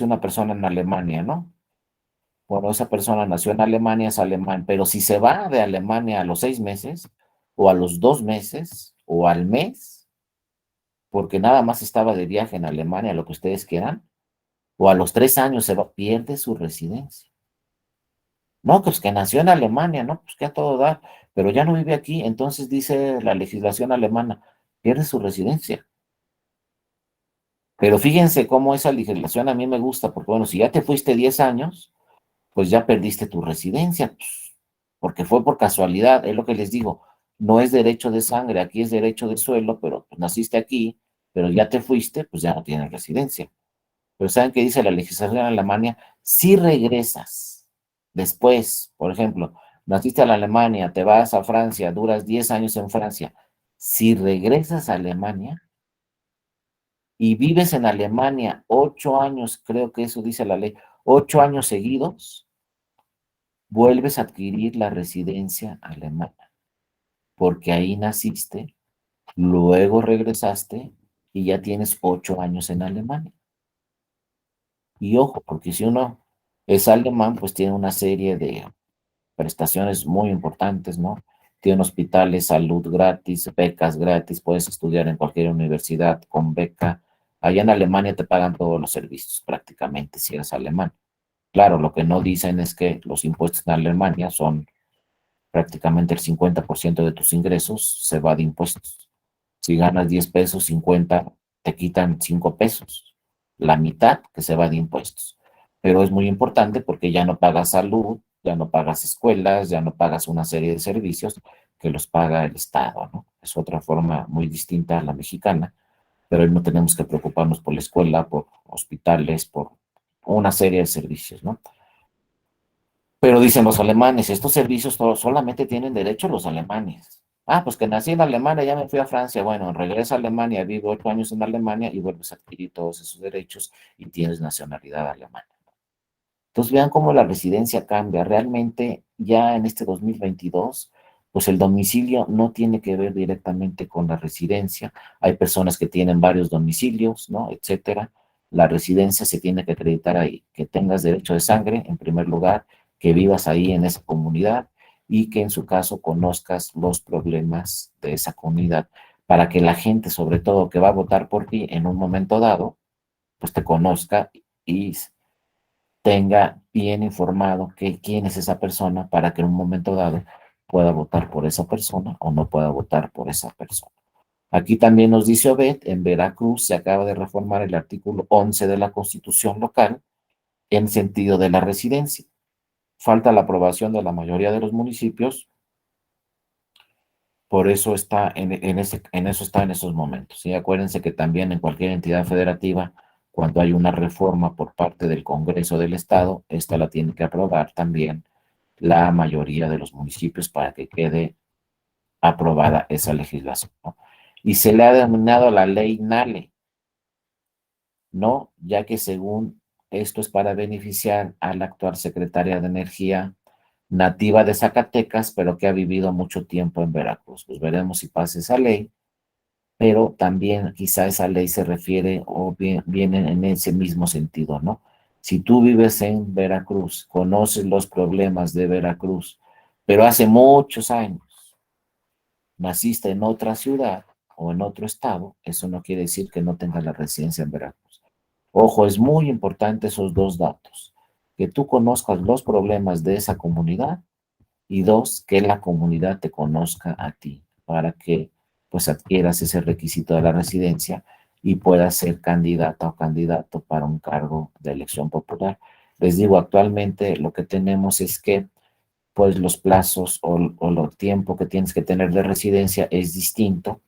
Speaker 1: una persona en Alemania, ¿no? Bueno, esa persona nació en Alemania, es alemán, pero si se va de Alemania a los 6 meses, o a los 2 meses, o al mes, porque nada más estaba de viaje en Alemania, lo que ustedes quieran, o a los 3 años se va, pierde su residencia. No, pues que nació en Alemania, ¿no? Pues que a todo dar, pero ya no vive aquí, entonces dice la legislación alemana, pierde su residencia. Pero fíjense cómo esa legislación a mí me gusta, porque bueno, si ya te fuiste 10 años, pues ya perdiste tu residencia, pues, porque fue por casualidad, es lo que les digo, no es derecho de sangre, aquí es derecho de suelo, pero pues, naciste aquí, pero ya te fuiste, pues ya no tienes residencia. Pero ¿saben qué dice la legislación en Alemania? Si regresas después, por ejemplo, naciste en Alemania, te vas a Francia, duras 10 años en Francia, si regresas a Alemania y vives en Alemania 8 años, creo que eso dice la ley, 8 años seguidos, vuelves a adquirir la residencia alemana, porque ahí naciste, luego regresaste y ya tienes 8 años en Alemania. Y ojo, porque si uno es alemán, pues tiene una serie de prestaciones muy importantes, ¿no? Tiene hospitales, salud gratis, becas gratis, puedes estudiar en cualquier universidad con beca. Allá en Alemania te pagan todos los servicios prácticamente si eres alemán. Claro, lo que no dicen es que los impuestos en Alemania son prácticamente el 50% de tus ingresos se va de impuestos. Si ganas 10 pesos, 50 te quitan 5 pesos, la mitad que se va de impuestos. Pero es muy importante porque ya no pagas salud, ya no pagas escuelas, ya no pagas una serie de servicios que los paga el Estado, ¿no? Es otra forma muy distinta a la mexicana, pero hoy no tenemos que preocuparnos por la escuela, por hospitales, por una serie de servicios, ¿no? Pero dicen los alemanes, estos servicios solamente tienen derecho los alemanes. Ah, pues que nací en Alemania, ya me fui a Francia. Bueno, regresa a Alemania, vivo 8 años en Alemania y vuelves a adquirir todos esos derechos y tienes nacionalidad alemana. Entonces vean cómo la residencia cambia. Realmente ya en este 2022, pues el domicilio no tiene que ver directamente con la residencia. Hay personas que tienen varios domicilios, ¿no? Etcétera. La residencia se tiene que acreditar ahí, que tengas derecho de sangre en primer lugar, que vivas ahí en esa comunidad y que en su caso conozcas los problemas de esa comunidad para que la gente, sobre todo que va a votar por ti en un momento dado, pues te conozca y tenga bien informado quién es esa persona para que en un momento dado pueda votar por esa persona o no pueda votar por esa persona. Aquí también nos dice Obed, en Veracruz se acaba de reformar el artículo 11 de la Constitución local en sentido de la residencia. Falta la aprobación de la mayoría de los municipios, por eso está en eso está en esos momentos. Y acuérdense que también en cualquier entidad federativa, cuando hay una reforma por parte del Congreso del Estado, esta la tiene que aprobar también la mayoría de los municipios para que quede aprobada esa legislación, ¿no? Y se le ha denominado la ley NALE, ¿no? Ya que según esto es para beneficiar a la actual secretaria de Energía nativa de Zacatecas, pero que ha vivido mucho tiempo en Veracruz. Pues veremos si pasa esa ley, pero también quizá esa ley se refiere o viene en ese mismo sentido, ¿no? Si tú vives en Veracruz, conoces los problemas de Veracruz, pero hace muchos años, naciste en otra ciudad o en otro estado, eso no quiere decir que no tengas la residencia en Veracruz. Ojo, es muy importante esos dos datos, que tú conozcas los problemas de esa comunidad y dos, que la comunidad te conozca a ti para que pues adquieras ese requisito de la residencia y puedas ser candidata o candidato para un cargo de elección popular. Les digo, actualmente lo que tenemos es que pues los plazos o el tiempo que tienes que tener de residencia es distinto,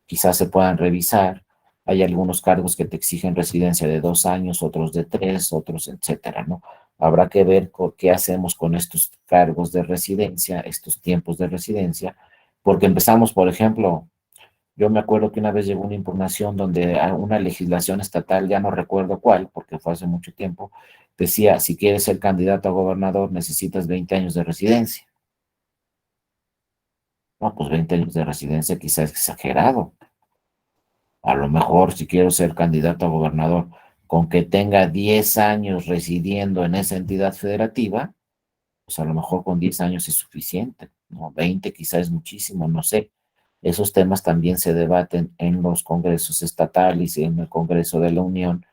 Speaker 1: quizás se puedan revisar. Hay algunos cargos que te exigen residencia de 2 años, otros de 3, otros, etcétera, ¿no? Habrá que ver qué hacemos con estos cargos de residencia, estos tiempos de residencia, porque empezamos, por ejemplo, yo me acuerdo que una vez llegó una impugnación donde una legislación estatal, ya no recuerdo cuál, porque fue hace mucho tiempo, decía, si quieres ser candidato a gobernador necesitas 20 años de residencia. No, pues 20 años de residencia quizás es exagerado. A lo mejor si quiero ser candidato a gobernador, con que tenga 10 años residiendo en esa entidad federativa, pues a lo mejor con 10 años es suficiente, ¿no? 20 quizás es muchísimo, no sé. Esos temas también se debaten en los congresos estatales y en el Congreso de la Unión,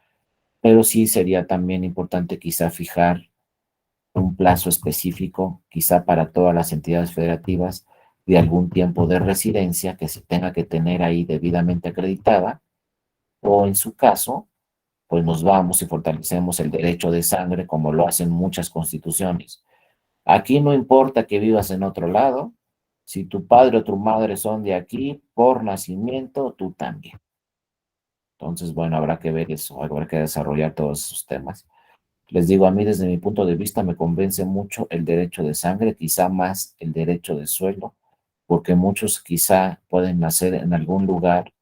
Speaker 1: pero sí sería también importante quizá fijar un plazo específico, quizá para todas las entidades federativas, de algún tiempo de residencia que se tenga que tener ahí debidamente acreditada, o en su caso, pues nos vamos y fortalecemos el derecho de sangre como lo hacen muchas constituciones. Aquí no importa que vivas en otro lado, si tu padre o tu madre son de aquí por nacimiento, tú también. Entonces, bueno, habrá que ver eso, habrá que desarrollar todos esos temas. Les digo, a mí desde mi punto de vista me convence mucho el derecho de sangre, quizá más el derecho de suelo, porque muchos quizá pueden nacer en algún lugar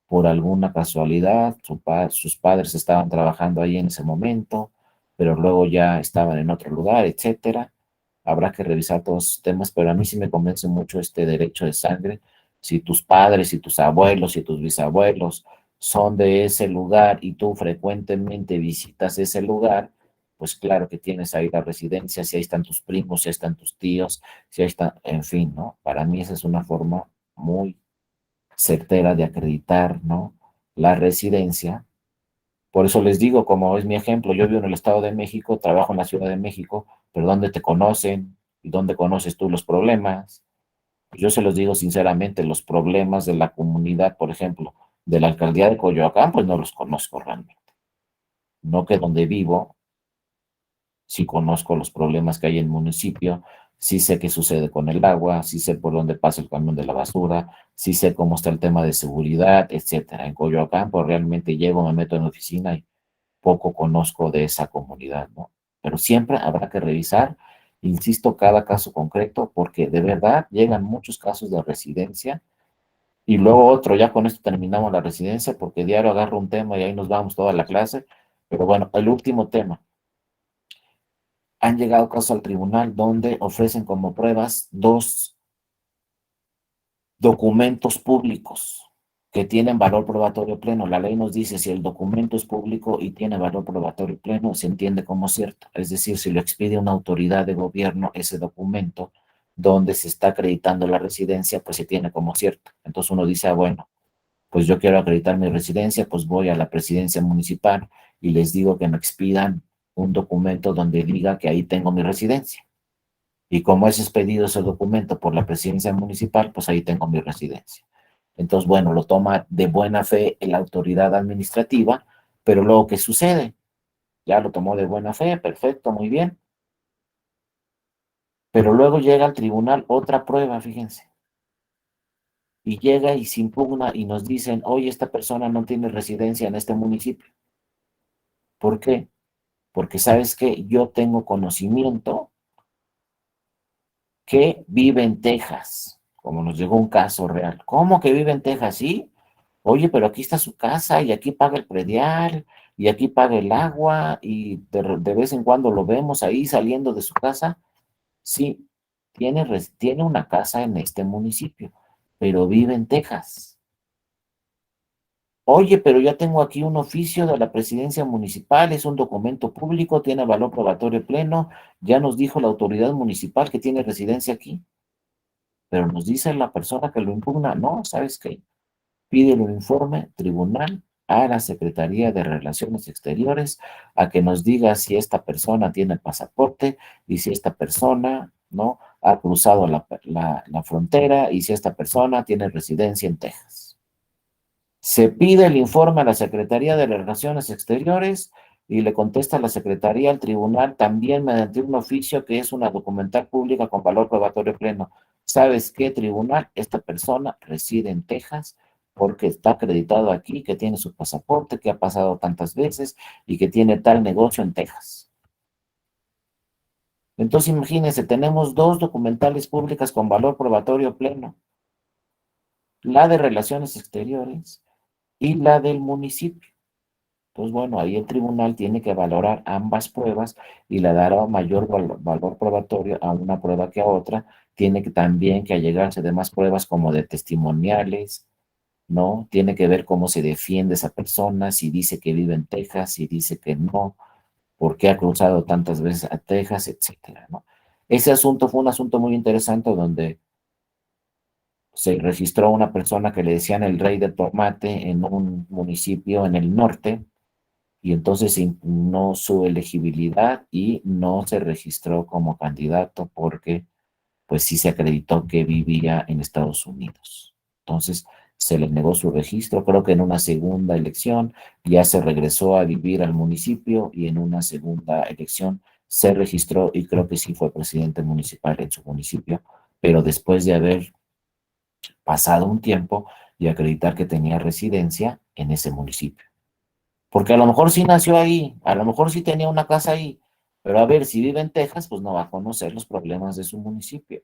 Speaker 1: por alguna casualidad, sus padres estaban trabajando ahí en ese momento, pero luego ya estaban en otro lugar, etcétera. Habrá que revisar todos esos temas, pero a mí sí me convence mucho este derecho de sangre. Si tus padres, si tus abuelos, si tus bisabuelos son de ese lugar y tú frecuentemente visitas ese lugar, pues claro que tienes ahí la residencia, si ahí están tus primos, si ahí están tus tíos, si ahí están, en fin, ¿no? Para mí esa es una forma muy certera de acreditar, ¿no? La residencia. Por eso les digo, como es mi ejemplo, yo vivo en el Estado de México, trabajo en la Ciudad de México, pero ¿dónde te conocen? ¿Y dónde conoces tú los problemas? Yo se los digo sinceramente, los problemas de la comunidad, por ejemplo, de la alcaldía de Coyoacán, pues no los conozco realmente. No que donde vivo, sí conozco los problemas que hay en el municipio, sí sé qué sucede con el agua, sí sé por dónde pasa el camión de la basura, sí sé cómo está el tema de seguridad, etcétera. En Coyoacán, pues realmente llego, me meto en la oficina y poco conozco de esa comunidad, ¿no? Pero siempre habrá que revisar, insisto, cada caso concreto, porque de verdad llegan muchos casos de residencia y luego otro, ya con esto terminamos la residencia, porque diario agarro un tema y ahí nos vamos toda la clase. Pero bueno, el último tema. Han llegado casos al tribunal donde ofrecen como pruebas dos documentos públicos que tienen valor probatorio pleno. La ley nos dice si el documento es público y tiene valor probatorio pleno, se entiende como cierto. Es decir, si lo expide una autoridad de gobierno, ese documento donde se está acreditando la residencia, pues se tiene como cierto. Entonces uno dice, ah, bueno, pues yo quiero acreditar mi residencia, pues voy a la presidencia municipal y les digo que me expidan un documento donde diga que ahí tengo mi residencia. Y como es expedido ese documento por la presidencia municipal, pues ahí tengo mi residencia. Entonces, bueno, lo toma de buena fe la autoridad administrativa, pero luego, ¿qué sucede? Ya lo tomó de buena fe, perfecto, muy bien. Pero luego llega al tribunal otra prueba, fíjense, y llega y se impugna y nos dicen, oye, esta persona no tiene residencia en este municipio. ¿Por qué? Porque sabes que yo tengo conocimiento que vive en Texas, como nos llegó un caso real. ¿Cómo que vive en Texas? Sí. Oye, pero aquí está su casa y aquí paga el predial y aquí paga el agua y de vez en cuando lo vemos ahí saliendo de su casa. Sí, tiene una casa en este municipio, pero vive en Texas. Oye, pero ya tengo aquí un oficio de la presidencia municipal, es un documento público, tiene valor probatorio pleno, ya nos dijo la autoridad municipal que tiene residencia aquí. Pero nos dice la persona que lo impugna, no, ¿sabes qué? Pide un informe, tribunal, a la Secretaría de Relaciones Exteriores, a que nos diga si esta persona tiene pasaporte y si esta persona, ¿no?, ha cruzado la frontera y si esta persona tiene residencia en Texas. Se pide el informe a la Secretaría de Relaciones Exteriores y le contesta la Secretaría al tribunal también mediante un oficio que es una documental pública con valor probatorio pleno. ¿Sabes qué, tribunal? Esta persona reside en Texas porque está acreditado aquí, que tiene su pasaporte, que ha pasado tantas veces y que tiene tal negocio en Texas. Entonces, imagínense, tenemos dos documentales públicas con valor probatorio pleno, la de Relaciones Exteriores y la del municipio. Pues bueno, ahí el tribunal tiene que valorar ambas pruebas y le dará mayor valor probatorio a una prueba que a otra. Tiene que también que allegarse de más pruebas como de testimoniales, ¿no? Tiene que ver cómo se defiende esa persona, si dice que vive en Texas, si dice que no, por qué ha cruzado tantas veces a Texas, etcétera, ¿no? Ese asunto fue un asunto muy interesante donde se registró una persona que le decían el rey de tomate en un municipio en el norte, y entonces se impugnó su elegibilidad y no se registró como candidato porque pues sí se acreditó que vivía en Estados Unidos. Entonces se le negó su registro, creo que en una segunda elección ya se regresó a vivir al municipio y en una segunda elección se registró y creo que sí fue presidente municipal en su municipio, pero después de haber pasado un tiempo y acreditar que tenía residencia en ese municipio. Porque a lo mejor sí nació ahí, a lo mejor sí tenía una casa ahí, pero a ver, si vive en Texas, pues no va a conocer los problemas de su municipio.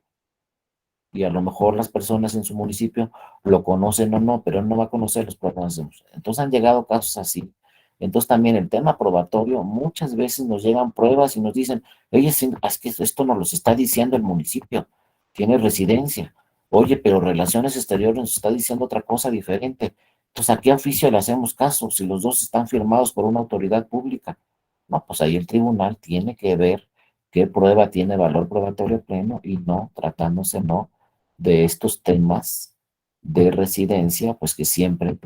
Speaker 1: Y a lo mejor las personas en su municipio lo conocen o no, pero él no va a conocer los problemas de su. Entonces han llegado casos así. Entonces también el tema probatorio, muchas veces nos llegan pruebas y nos dicen, oye, es que esto nos lo está diciendo el municipio, tiene residencia. Oye, pero Relaciones Exteriores nos está diciendo otra cosa diferente. Entonces, ¿a qué oficio le hacemos caso si los dos están firmados por una autoridad pública? No, pues ahí el tribunal tiene que ver qué prueba tiene valor probatorio pleno y no, tratándose no de estos temas de residencia, pues que siempre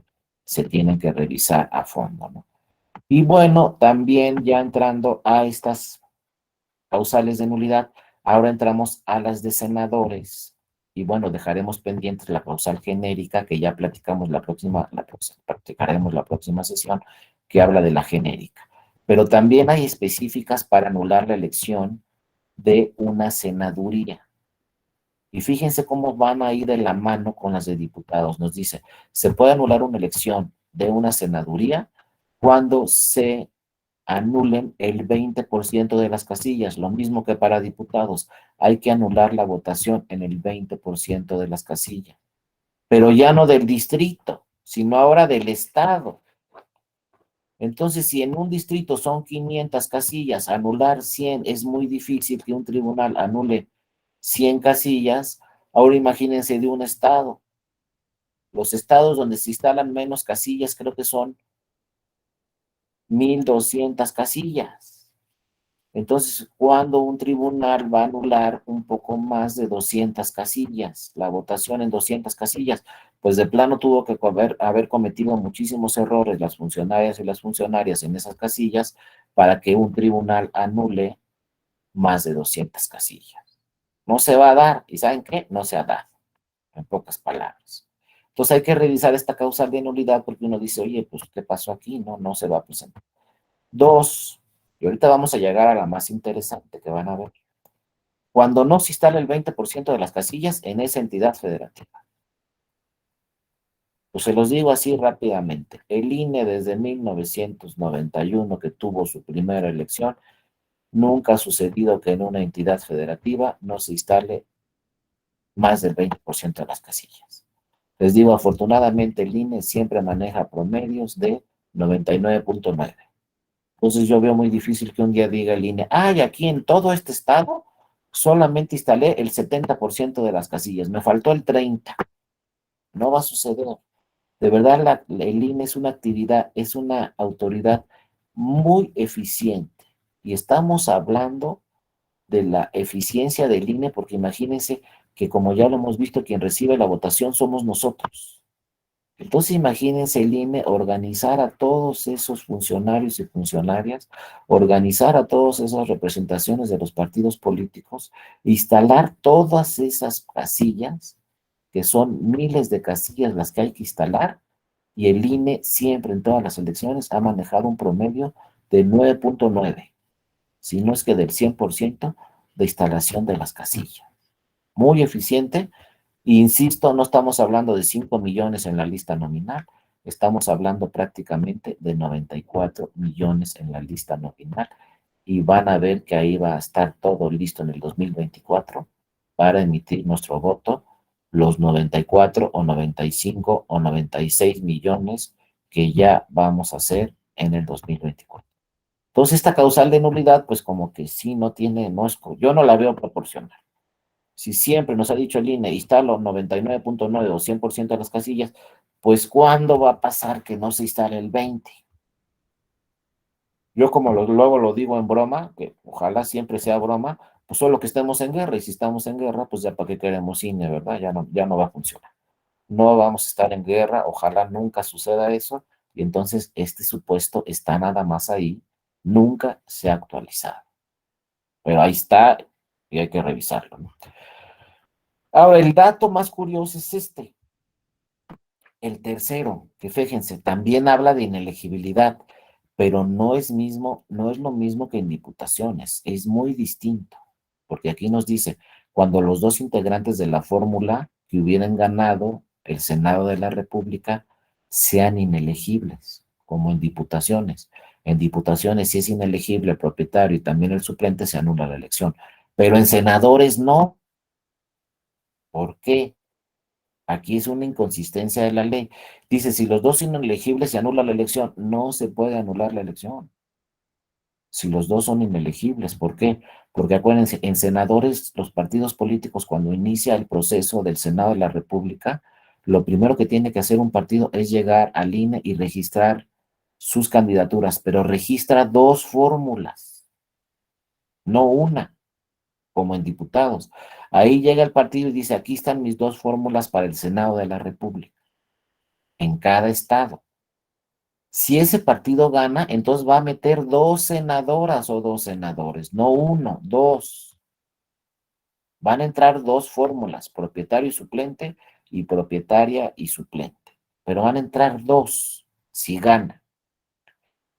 Speaker 1: se tienen que revisar a fondo, ¿no? Y bueno, también ya entrando a estas causales de nulidad, ahora entramos a las de senadores. Y bueno, dejaremos pendientes la causal genérica que ya platicamos practicaremos la próxima sesión, que habla de la genérica. Pero también hay específicas para anular la elección de una senaduría. Y fíjense cómo van a ir de la mano con las de diputados. Nos dice, se puede anular una elección de una senaduría cuando se anulen el 20% de las casillas, lo mismo que para diputados. Hay que anular la votación en el 20% de las casillas, pero ya no del distrito, sino ahora del estado. Entonces, si en un distrito son 500 casillas, anular 100 es muy difícil que un tribunal anule 100 casillas. Ahora imagínense de un estado. Los estados donde se instalan menos casillas creo que son 1,200 casillas. Entonces, ¿cuándo un tribunal va a anular un poco más de 200 casillas, la votación en 200 casillas? Pues de plano tuvo que haber cometido muchísimos errores las funcionarias y las funcionarias en esas casillas para que un tribunal anule más de 200 casillas. No se va a dar, ¿y saben qué? No se ha dado, en pocas palabras. Entonces hay que revisar esta causal de nulidad porque uno dice, oye, pues, ¿qué pasó aquí? No, no se va a presentar. Dos, y ahorita vamos a llegar a la más interesante que van a ver. Cuando no se instala el 20% de las casillas en esa entidad federativa. Pues se los digo así rápidamente. El INE desde 1991 que tuvo su primera elección, nunca ha sucedido que en una entidad federativa no se instale más del 20% de las casillas. Les digo, afortunadamente el INE siempre maneja promedios de 99.9. Entonces yo veo muy difícil que un día diga el INE, ay, aquí en todo este estado solamente instalé el 70% de las casillas, me faltó el 30%. No va a suceder. De verdad, el INE es una actividad, es una autoridad muy eficiente. Y estamos hablando de la eficiencia del INE, porque imagínense que como ya lo hemos visto, quien recibe la votación somos nosotros. Entonces imagínense el INE organizar a todos esos funcionarios y funcionarias, organizar a todas esas representaciones de los partidos políticos, instalar todas esas casillas, que son miles de casillas las que hay que instalar, y el INE siempre en todas las elecciones ha manejado un promedio de 9.9, si no es que del 100% de instalación de las casillas. Muy eficiente. Y insisto, no estamos hablando de 5 millones en la lista nominal, estamos hablando prácticamente de 94 millones en la lista nominal. Y van a ver que ahí va a estar todo listo en el 2024 para emitir nuestro voto, los 94 o 95 o 96 millones que ya vamos a hacer en el 2024. Entonces, esta causal de nulidad, pues como que sí no tiene, no es, yo no la veo proporcional. Si siempre nos ha dicho el INE, instalo 99.9 o 100% de las casillas, pues ¿cuándo va a pasar que no se instale el 20? Yo como luego lo digo en broma, que ojalá siempre sea broma, pues solo que estemos en guerra, y si estamos en guerra, pues ya para qué queremos INE, ¿verdad? Ya no va a funcionar. No vamos a estar en guerra, ojalá nunca suceda eso, y entonces este supuesto está nada más ahí, nunca se ha actualizado. Pero ahí está y hay que revisarlo, ¿no? Ahora, el dato más curioso es este. El tercero, que fíjense, también habla de inelegibilidad, pero no es lo mismo que en diputaciones, es muy distinto, porque aquí nos dice, cuando los dos integrantes de la fórmula que hubieran ganado el Senado de la República sean inelegibles, como en diputaciones. En diputaciones, si es inelegible el propietario y también el suplente, se anula la elección, pero en senadores no. ¿Por qué? Aquí es una inconsistencia de la ley. Dice, si los dos son inelegibles, se anula la elección. No se puede anular la elección si los dos son inelegibles. ¿Por qué? Porque acuérdense, en senadores, los partidos políticos, cuando inicia el proceso del Senado de la República, lo primero que tiene que hacer un partido es llegar al INE y registrar sus candidaturas, pero registra dos fórmulas, no una, como en diputados. Ahí llega el partido y dice, aquí están mis dos fórmulas para el Senado de la República, en cada estado. Si ese partido gana, entonces va a meter dos senadoras o dos senadores, no uno, dos. Van a entrar dos fórmulas, propietario y suplente y propietaria y suplente. Pero van a entrar dos si gana.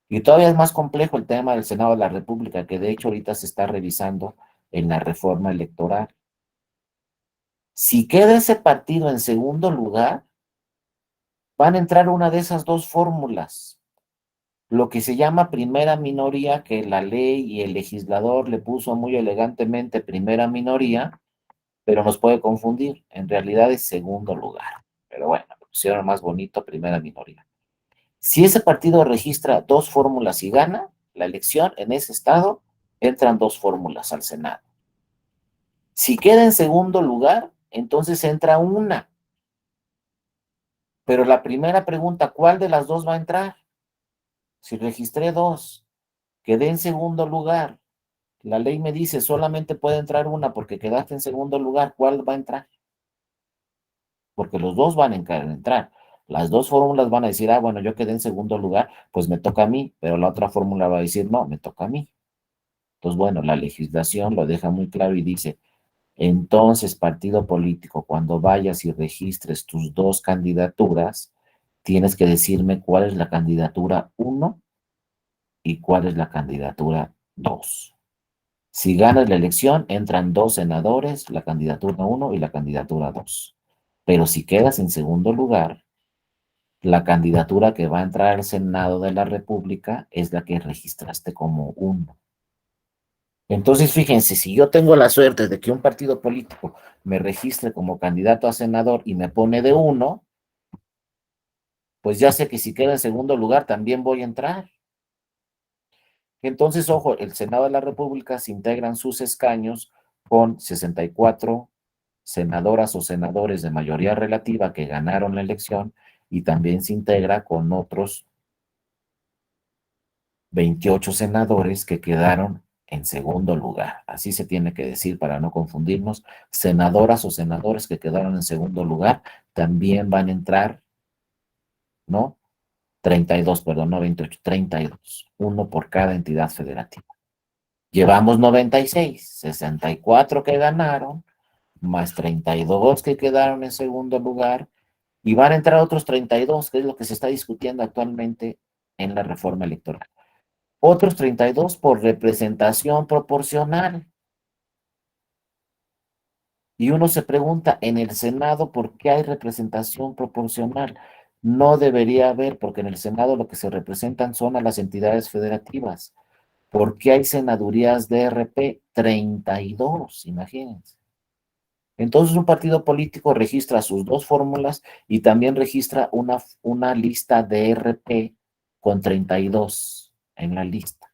Speaker 1: Y todavía es más complejo el tema del Senado de la República, que de hecho ahorita se está revisando en la reforma electoral. Si queda ese partido en segundo lugar, van a entrar una de esas dos fórmulas, lo que se llama primera minoría, que la ley y el legislador le puso muy elegantemente primera minoría, pero nos puede confundir. En realidad es segundo lugar. Pero bueno, pusieron más bonito primera minoría. Si ese partido registra dos fórmulas y gana la elección en ese estado, entran dos fórmulas al Senado. Si queda en segundo lugar, entonces entra una. Pero la primera pregunta, ¿cuál de las dos va a entrar? Si registré dos, quedé en segundo lugar. La ley me dice solamente puede entrar una porque quedaste en segundo lugar. ¿Cuál va a entrar? Porque los dos van a entrar. Las dos fórmulas van a decir, ah, bueno, yo quedé en segundo lugar, pues me toca a mí, pero la otra fórmula va a decir, no, me toca a mí. Entonces, bueno, la legislación lo deja muy claro y dice, entonces, partido político, cuando vayas y registres tus dos candidaturas, tienes que decirme cuál es la candidatura 1 y cuál es la candidatura 2. Si ganas la elección, entran dos senadores, la candidatura 1 y la candidatura 2. Pero si quedas en segundo lugar, la candidatura que va a entrar al Senado de la República es la que registraste como 1. Entonces, fíjense, si yo tengo la suerte de que un partido político me registre como candidato a senador y me pone de 1, pues ya sé que si queda en segundo lugar también voy a entrar. Entonces, ojo, el Senado de la República se integran sus escaños con 64 senadoras o senadores de mayoría relativa que ganaron la elección, y también se integra con otros 28 senadores que quedaron en segundo lugar. Así se tiene que decir para no confundirnos. Senadoras o senadores que quedaron en segundo lugar también van a entrar, ¿no? 32, perdón, no 28, 32. Uno por cada entidad federativa. Llevamos 96, 64 que ganaron, más 32 que quedaron en segundo lugar, y van a entrar otros 32, que es lo que se está discutiendo actualmente en la reforma electoral. Otros 32 por representación proporcional. Y uno se pregunta, en el Senado, ¿por qué hay representación proporcional? No debería haber, porque en el Senado lo que se representan son a las entidades federativas. ¿Por qué hay senadurías de RP? 32, imagínense. Entonces un partido político registra sus dos fórmulas y también registra una lista de RP con 32 en la lista.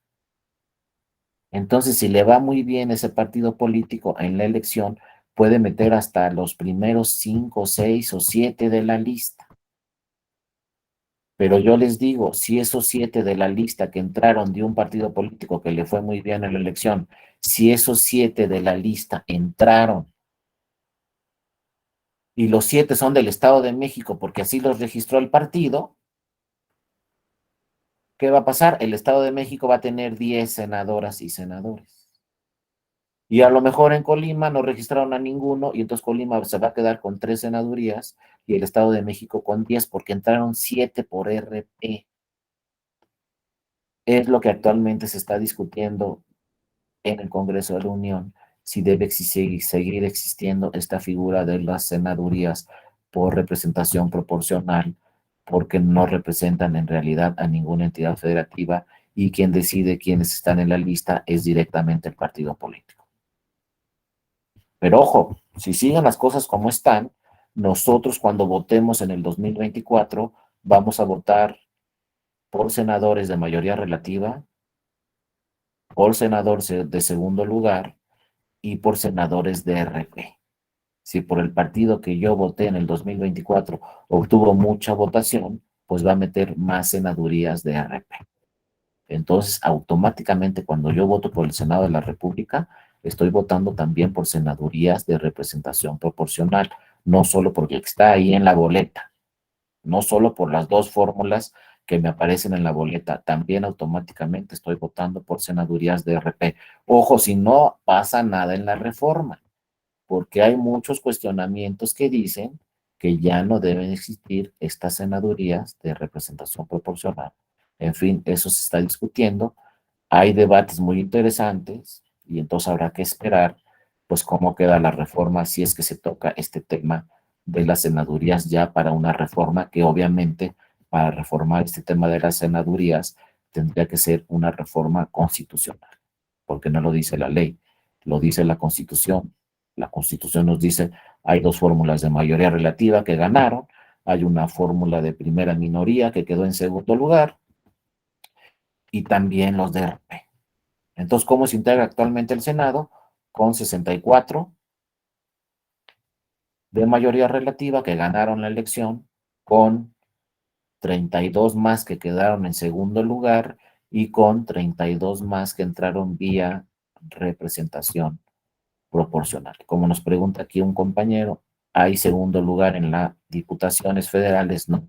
Speaker 1: Entonces, si le va muy bien ese partido político en la elección, puede meter hasta los primeros 5, 6 o 7 de la lista. Pero yo les digo, si esos 7 de la lista que entraron de un partido político que le fue muy bien en la elección, si esos 7 de la lista entraron y los 7 son del Estado de México porque así los registró el partido, ¿qué va a pasar? El Estado de México va a tener 10 senadoras y senadores. Y a lo mejor en Colima no registraron a ninguno y entonces Colima se va a quedar con 3 senadurías y el Estado de México con 10 porque entraron 7 por RP. Es lo que actualmente se está discutiendo en el Congreso de la Unión, si debe seguir existiendo esta figura de las senadurías por representación proporcional, porque no representan en realidad a ninguna entidad federativa y quien decide quiénes están en la lista es directamente el partido político. Pero ojo, si siguen las cosas como están, nosotros cuando votemos en el 2024 vamos a votar por senadores de mayoría relativa, por senadores de segundo lugar y por senadores de RP. Si por el partido que yo voté en el 2024 obtuvo mucha votación, pues va a meter más senadurías de RP. Entonces, automáticamente cuando yo voto por el Senado de la República, estoy votando también por senadurías de representación proporcional, no solo porque está ahí en la boleta, no solo por las dos fórmulas que me aparecen en la boleta, también automáticamente estoy votando por senadurías de RP. Ojo, si no pasa nada en la reforma, porque hay muchos cuestionamientos que dicen que ya no deben existir estas senadurías de representación proporcional. En fin, eso se está discutiendo. Hay debates muy interesantes y entonces habrá que esperar pues cómo queda la reforma si es que se toca este tema de las senadurías ya para una reforma que obviamente para reformar este tema de las senadurías tendría que ser una reforma constitucional, porque no lo dice la ley, lo dice la Constitución. La Constitución nos dice, hay dos fórmulas de mayoría relativa que ganaron, hay una fórmula de primera minoría que quedó en segundo lugar y también los de RP. Entonces, ¿cómo se integra actualmente el Senado? Con 64 de mayoría relativa que ganaron la elección, con 32 más que quedaron en segundo lugar y con 32 más que entraron vía representación proporcional. Como nos pregunta aquí un compañero, ¿hay segundo lugar en las diputaciones federales? No.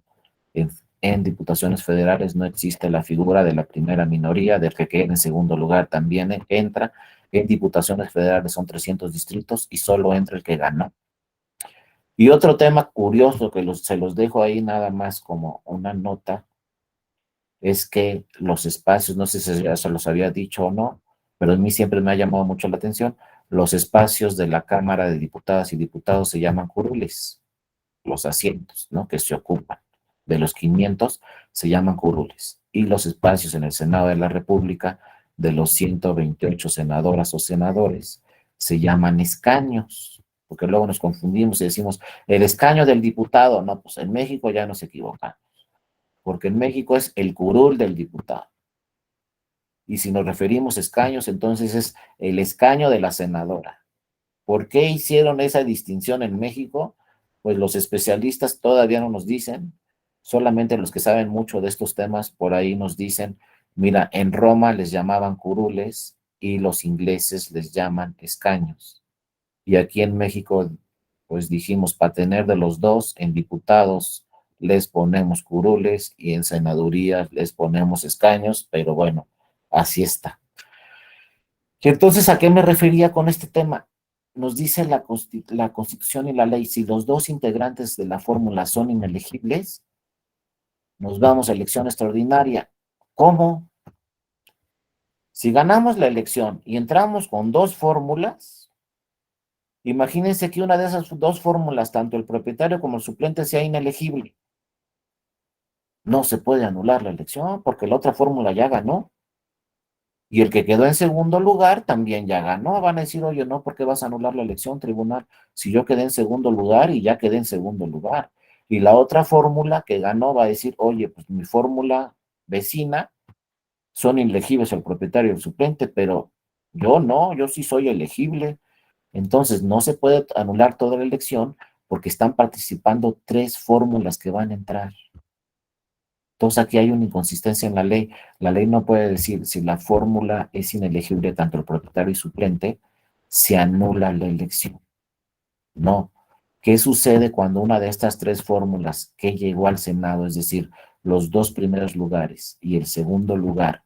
Speaker 1: En diputaciones federales no existe la figura de la primera minoría, del que quede en segundo lugar también entra. En diputaciones federales son 300 distritos y solo entra el que ganó. Y otro tema curioso que se los dejo ahí nada más como una nota, es que los espacios, no sé si ya se los había dicho o no, pero a mí siempre me ha llamado mucho la atención, los espacios de la Cámara de Diputadas y Diputados se llaman curules, los asientos, ¿no? Que se ocupan. De los 500 se llaman curules. Y los espacios en el Senado de la República, de los 128 senadoras o senadores, se llaman escaños, porque luego nos confundimos y decimos, el escaño del diputado, no, pues en México ya nos equivocamos, porque en México es el curul del diputado. Y si nos referimos a escaños, entonces es el escaño de la senadora. ¿Por qué hicieron esa distinción en México? Pues los especialistas todavía no nos dicen, solamente los que saben mucho de estos temas por ahí nos dicen, mira, en Roma les llamaban curules y los ingleses les llaman escaños. Y aquí en México, pues dijimos, para tener de los dos, en diputados les ponemos curules y en senadurías les ponemos escaños, pero bueno, así está. Y entonces, ¿a qué me refería con este tema? Nos dice la Constitución y la ley, si los dos integrantes de la fórmula son inelegibles, nos vamos a elección extraordinaria. ¿Cómo? Si ganamos la elección y entramos con dos fórmulas, imagínense que una de esas dos fórmulas, tanto el propietario como el suplente, sea inelegible. No se puede anular la elección porque la otra fórmula ya ganó. Y el que quedó en segundo lugar también ya ganó. Van a decir, oye, no, ¿por qué vas a anular la elección, tribunal? Si yo quedé en segundo lugar y ya quedé en segundo lugar. Y la otra fórmula que ganó va a decir, oye, pues mi fórmula vecina son ilegibles el propietario y el suplente, pero yo no, yo sí soy elegible. Entonces, no se puede anular toda la elección porque están participando tres fórmulas que van a entrar. Entonces, aquí hay una inconsistencia en la ley. La ley no puede decir si la fórmula es inelegible tanto el propietario y suplente, se anula la elección. No. ¿Qué sucede cuando una de estas tres fórmulas que llegó al Senado, es decir, los dos primeros lugares y el segundo lugar,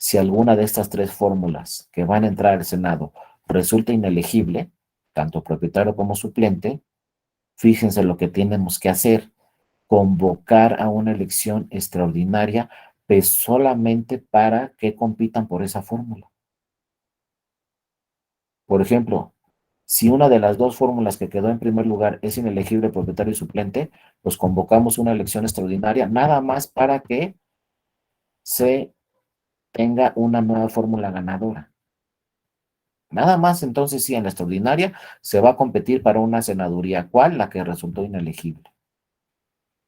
Speaker 1: si alguna de estas tres fórmulas que van a entrar al Senado resulta inelegible, tanto propietario como suplente, fíjense lo que tenemos que hacer, convocar a una elección extraordinaria, pues solamente para que compitan por esa fórmula. Por ejemplo, si una de las dos fórmulas que quedó en primer lugar es inelegible propietario y suplente, pues convocamos una elección extraordinaria nada más para que se tenga una nueva fórmula ganadora. Nada más, entonces sí, en la extraordinaria se va a competir para una senaduría. ¿Cuál? La que resultó inelegible.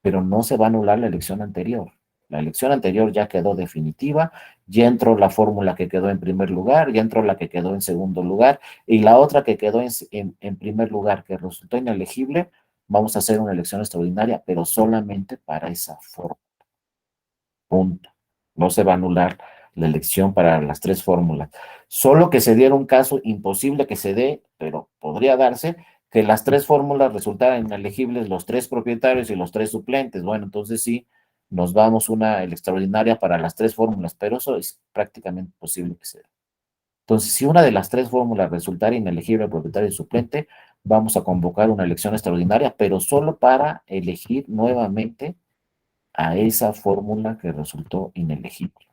Speaker 1: Pero no se va a anular la elección anterior. La elección anterior ya quedó definitiva, ya entró la fórmula que quedó en primer lugar, ya entró la que quedó en segundo lugar, y la otra que quedó en primer lugar, que resultó inelegible, vamos a hacer una elección extraordinaria, pero solamente para esa fórmula. Punto. No se va a anular la elección para las tres fórmulas. Solo que se diera un caso imposible que se dé, pero podría darse, que las tres fórmulas resultaran inelegibles los tres propietarios y los tres suplentes. Bueno, entonces sí, nos vamos una extraordinaria para las tres fórmulas, pero eso es prácticamente posible que se dé. Entonces, si una de las tres fórmulas resultara inelegible propietario y suplente, vamos a convocar una elección extraordinaria, pero solo para elegir nuevamente a esa fórmula que resultó inelegible.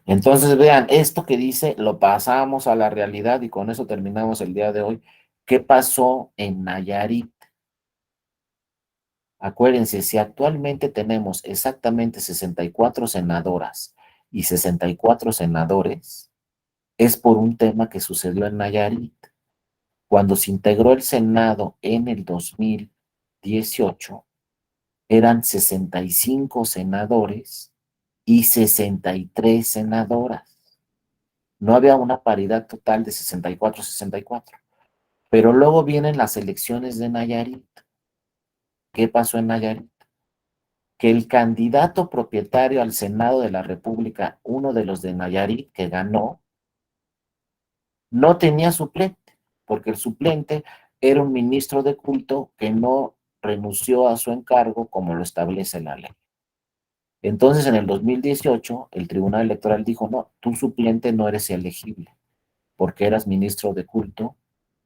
Speaker 1: Entonces, vean, esto que dice lo pasamos a la realidad y con eso terminamos el día de hoy. ¿Qué pasó en Nayarit? Acuérdense, si actualmente tenemos exactamente 64 senadoras y 64 senadores, es por un tema que sucedió en Nayarit. Cuando se integró el Senado en el 2018, eran 65 senadores y 63 senadoras. No había una paridad total de 64-64. Pero luego vienen las elecciones de Nayarit. ¿Qué pasó en Nayarit? Que el candidato propietario al Senado de la República, uno de los de Nayarit que ganó, no tenía suplente, porque el suplente era un ministro de culto que no renunció a su encargo como lo establece la ley. Entonces, en el 2018, el Tribunal Electoral dijo, no, tu suplente no eres elegible, porque eras ministro de culto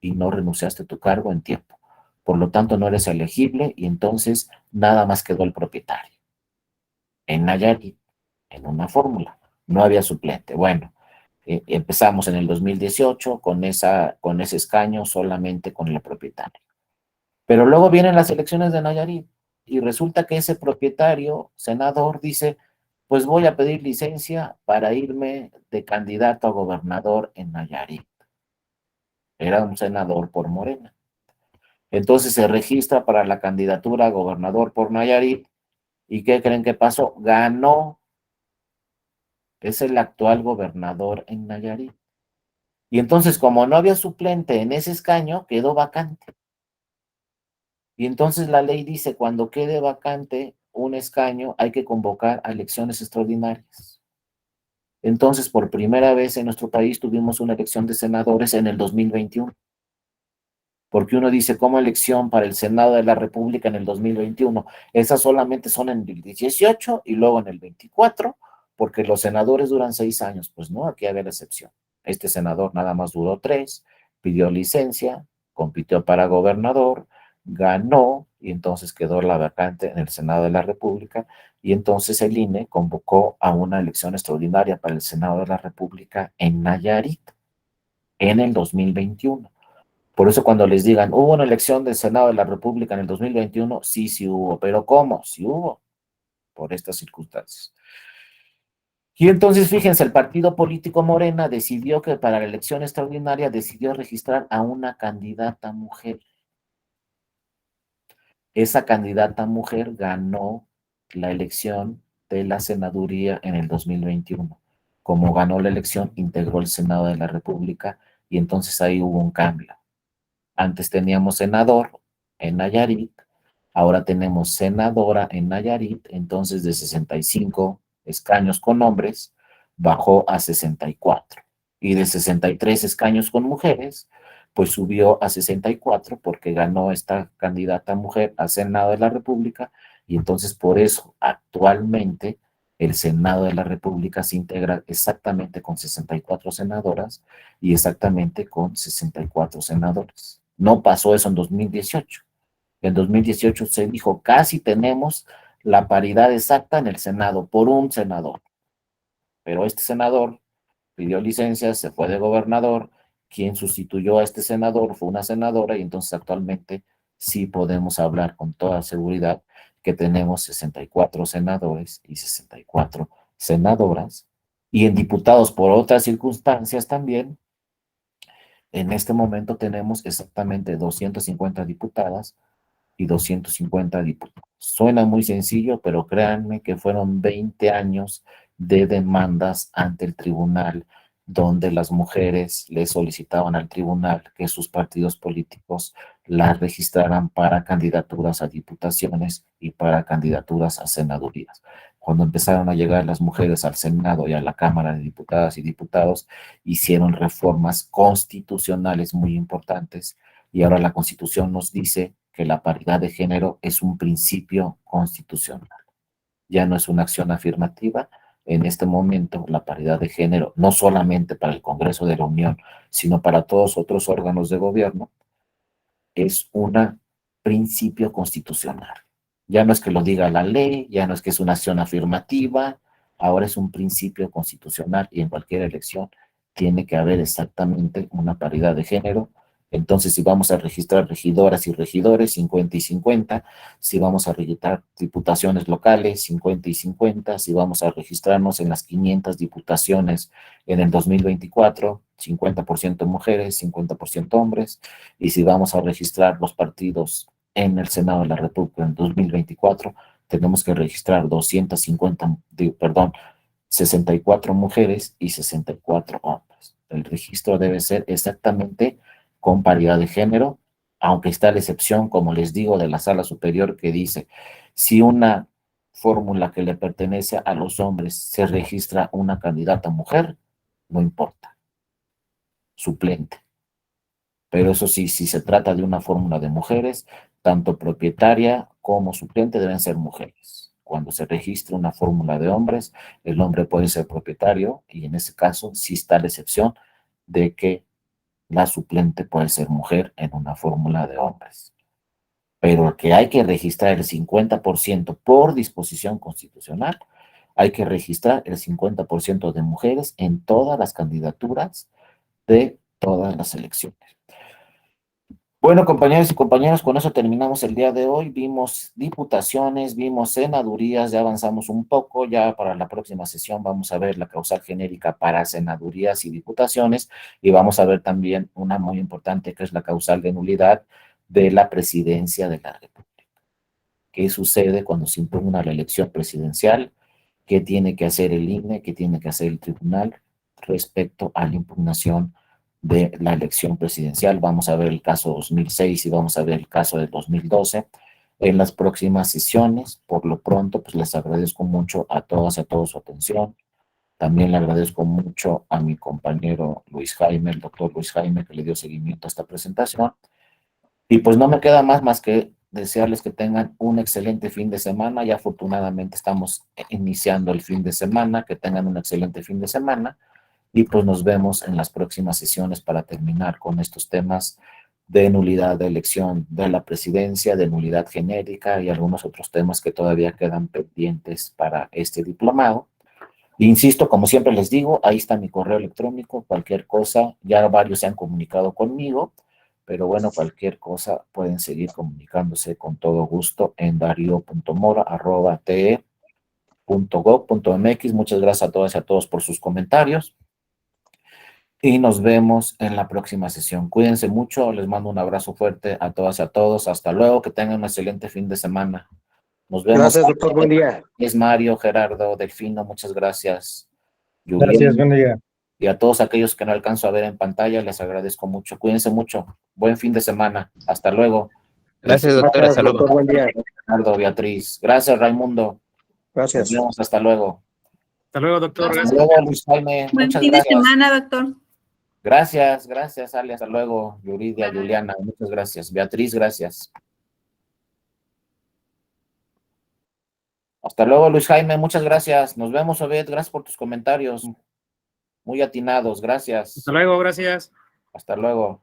Speaker 1: y no renunciaste a tu cargo en tiempo. Por lo tanto, no eres elegible y entonces nada más quedó el propietario. En Nayarit, en una fórmula, no había suplente. Bueno, empezamos en el 2018 con ese escaño solamente con el propietario. Pero luego vienen las elecciones de Nayarit y resulta que ese propietario, senador, dice, pues voy a pedir licencia para irme de candidato a gobernador en Nayarit. Era un senador por Morena. Entonces se registra para la candidatura a gobernador por Nayarit. ¿Y qué creen que pasó? Ganó. Es el actual gobernador en Nayarit. Y entonces, como no había suplente en ese escaño, quedó vacante. Y entonces la ley dice, cuando quede vacante un escaño, hay que convocar a elecciones extraordinarias. Entonces, por primera vez en nuestro país tuvimos una elección de senadores en el 2021. Porque uno dice, ¿cómo elección para el Senado de la República en el 2021? Esas solamente son en el 18 y luego en el 24, porque los senadores duran 6 años. Pues no, aquí había la excepción. Este senador nada más duró 3, pidió licencia, compitió para gobernador, ganó y entonces quedó la vacante en el Senado de la República y entonces el INE convocó a una elección extraordinaria para el Senado de la República en Nayarit en el 2021. Por eso cuando les digan, ¿hubo una elección del Senado de la República en el 2021? Sí, sí hubo, pero ¿cómo? Sí hubo, por estas circunstancias. Y entonces, fíjense, el partido político Morena decidió que para la elección extraordinaria decidió registrar a una candidata mujer. Esa candidata mujer ganó la elección de la senaduría en el 2021. Como ganó la elección, integró el Senado de la República y entonces ahí hubo un cambio. Antes teníamos senador en Nayarit, ahora tenemos senadora en Nayarit, entonces de 65 escaños con hombres bajó a 64. Y de 63 escaños con mujeres, pues subió a 64 porque ganó esta candidata mujer al Senado de la República y entonces por eso actualmente el Senado de la República se integra exactamente con 64 senadoras y exactamente con 64 senadores. No pasó eso en 2018. En 2018 se dijo, casi tenemos la paridad exacta en el Senado por un senador, pero este senador pidió licencia, se fue de gobernador, quien sustituyó a este senador fue una senadora y entonces actualmente sí podemos hablar con toda seguridad que tenemos 64 senadores y 64 senadoras y en diputados por otras circunstancias también. En este momento tenemos exactamente 250 diputadas y 250 diputados. Suena muy sencillo, pero créanme que fueron 20 años de demandas ante el tribunal, donde las mujeres le solicitaban al tribunal que sus partidos políticos las registraran para candidaturas a diputaciones y para candidaturas a senadurías. Cuando empezaron a llegar las mujeres al Senado y a la Cámara de Diputadas y Diputados, hicieron reformas constitucionales muy importantes y ahora la Constitución nos dice que la paridad de género es un principio constitucional. Ya no es una acción afirmativa. En este momento, la paridad de género, no solamente para el Congreso de la Unión, sino para todos otros órganos de gobierno, es un principio constitucional. Ya no es que lo diga la ley, ya no es que es una acción afirmativa, ahora es un principio constitucional y en cualquier elección tiene que haber exactamente una paridad de género. Entonces, si vamos a registrar regidoras y regidores, 50 y 50, si vamos a registrar diputaciones locales, 50 y 50, si vamos a registrarnos en las 500 diputaciones en el 2024, 50% mujeres, 50% hombres, y si vamos a registrar los partidos en el Senado de la República en 2024, tenemos que registrar 250, perdón, 64 mujeres y 64 hombres. El registro debe ser exactamente con paridad de género, aunque está la excepción, como les digo, de la sala superior que dice, si una fórmula que le pertenece a los hombres se registra una candidata mujer, no importa, suplente. Pero eso sí, si se trata de una fórmula de mujeres, tanto propietaria como suplente deben ser mujeres. Cuando se registra una fórmula de hombres, el hombre puede ser propietario y en ese caso sí está la excepción de que la suplente puede ser mujer en una fórmula de hombres. Pero que hay que registrar el 50% por disposición constitucional, hay que registrar el 50% de mujeres en todas las candidaturas de todas las elecciones. Bueno, compañeros y compañeras, con eso terminamos el día de hoy. Vimos diputaciones, vimos senadurías, ya avanzamos un poco. Ya para la próxima sesión vamos a ver la causal genérica para senadurías y diputaciones y vamos a ver también una muy importante que es la causal de nulidad de la presidencia de la República. ¿Qué sucede cuando se impugna la elección presidencial? ¿Qué tiene que hacer el INE? ¿Qué tiene que hacer el tribunal respecto a la impugnación de la elección presidencial? Vamos a ver el caso 2006 y vamos a ver el caso de 2012 en las próximas sesiones. Por lo pronto, pues les agradezco mucho a todas y a todos su atención. También le agradezco mucho a mi compañero Luis Jaime, el doctor Luis Jaime, que le dio seguimiento a esta presentación. Y pues no me queda más que desearles que tengan un excelente fin de semana. Ya afortunadamente estamos iniciando el fin de semana, que tengan un excelente fin de semana. Y pues nos vemos en las próximas sesiones para terminar con estos temas de nulidad de elección de la presidencia, de nulidad genérica y algunos otros temas que todavía quedan pendientes para este diplomado. Insisto, como siempre les digo, ahí está mi correo electrónico, cualquier cosa, ya varios se han comunicado conmigo, pero bueno, cualquier cosa pueden seguir comunicándose con todo gusto en dario.mora@te.gov.mx. Muchas gracias a todas y a todos por sus comentarios y nos vemos en la próxima sesión. Cuídense mucho, les mando un abrazo fuerte a todas y a todos. Hasta luego, que tengan un excelente fin de semana. Nos vemos.
Speaker 2: Gracias, doctor. Buen día.
Speaker 1: Es Mario, Gerardo, Delfino, muchas gracias.
Speaker 3: Gracias, buen día.
Speaker 1: Y a todos aquellos que no alcanzo a ver en pantalla, les agradezco mucho. Cuídense mucho. Buen fin de semana. Hasta luego.
Speaker 4: Gracias, doctora. Saludos.
Speaker 2: Doctor, buen día.
Speaker 1: Gerardo, Beatriz. Gracias, Raimundo.
Speaker 2: Gracias.
Speaker 1: Nos vemos. Hasta luego.
Speaker 3: Hasta luego, doctor.
Speaker 1: Hasta
Speaker 3: Gracias.
Speaker 1: luego, Luis Jaime.
Speaker 5: Buen
Speaker 1: Muchas
Speaker 5: fin de
Speaker 1: gracias.
Speaker 5: semana, doctor.
Speaker 1: Gracias, Ale. Hasta luego. Yuridia, Juliana. Muchas gracias. Beatriz, gracias. Hasta luego, Luis Jaime. Muchas gracias. Nos vemos, Obed. Gracias por tus comentarios. Muy atinados. Gracias.
Speaker 3: Hasta luego, gracias.
Speaker 1: Hasta luego.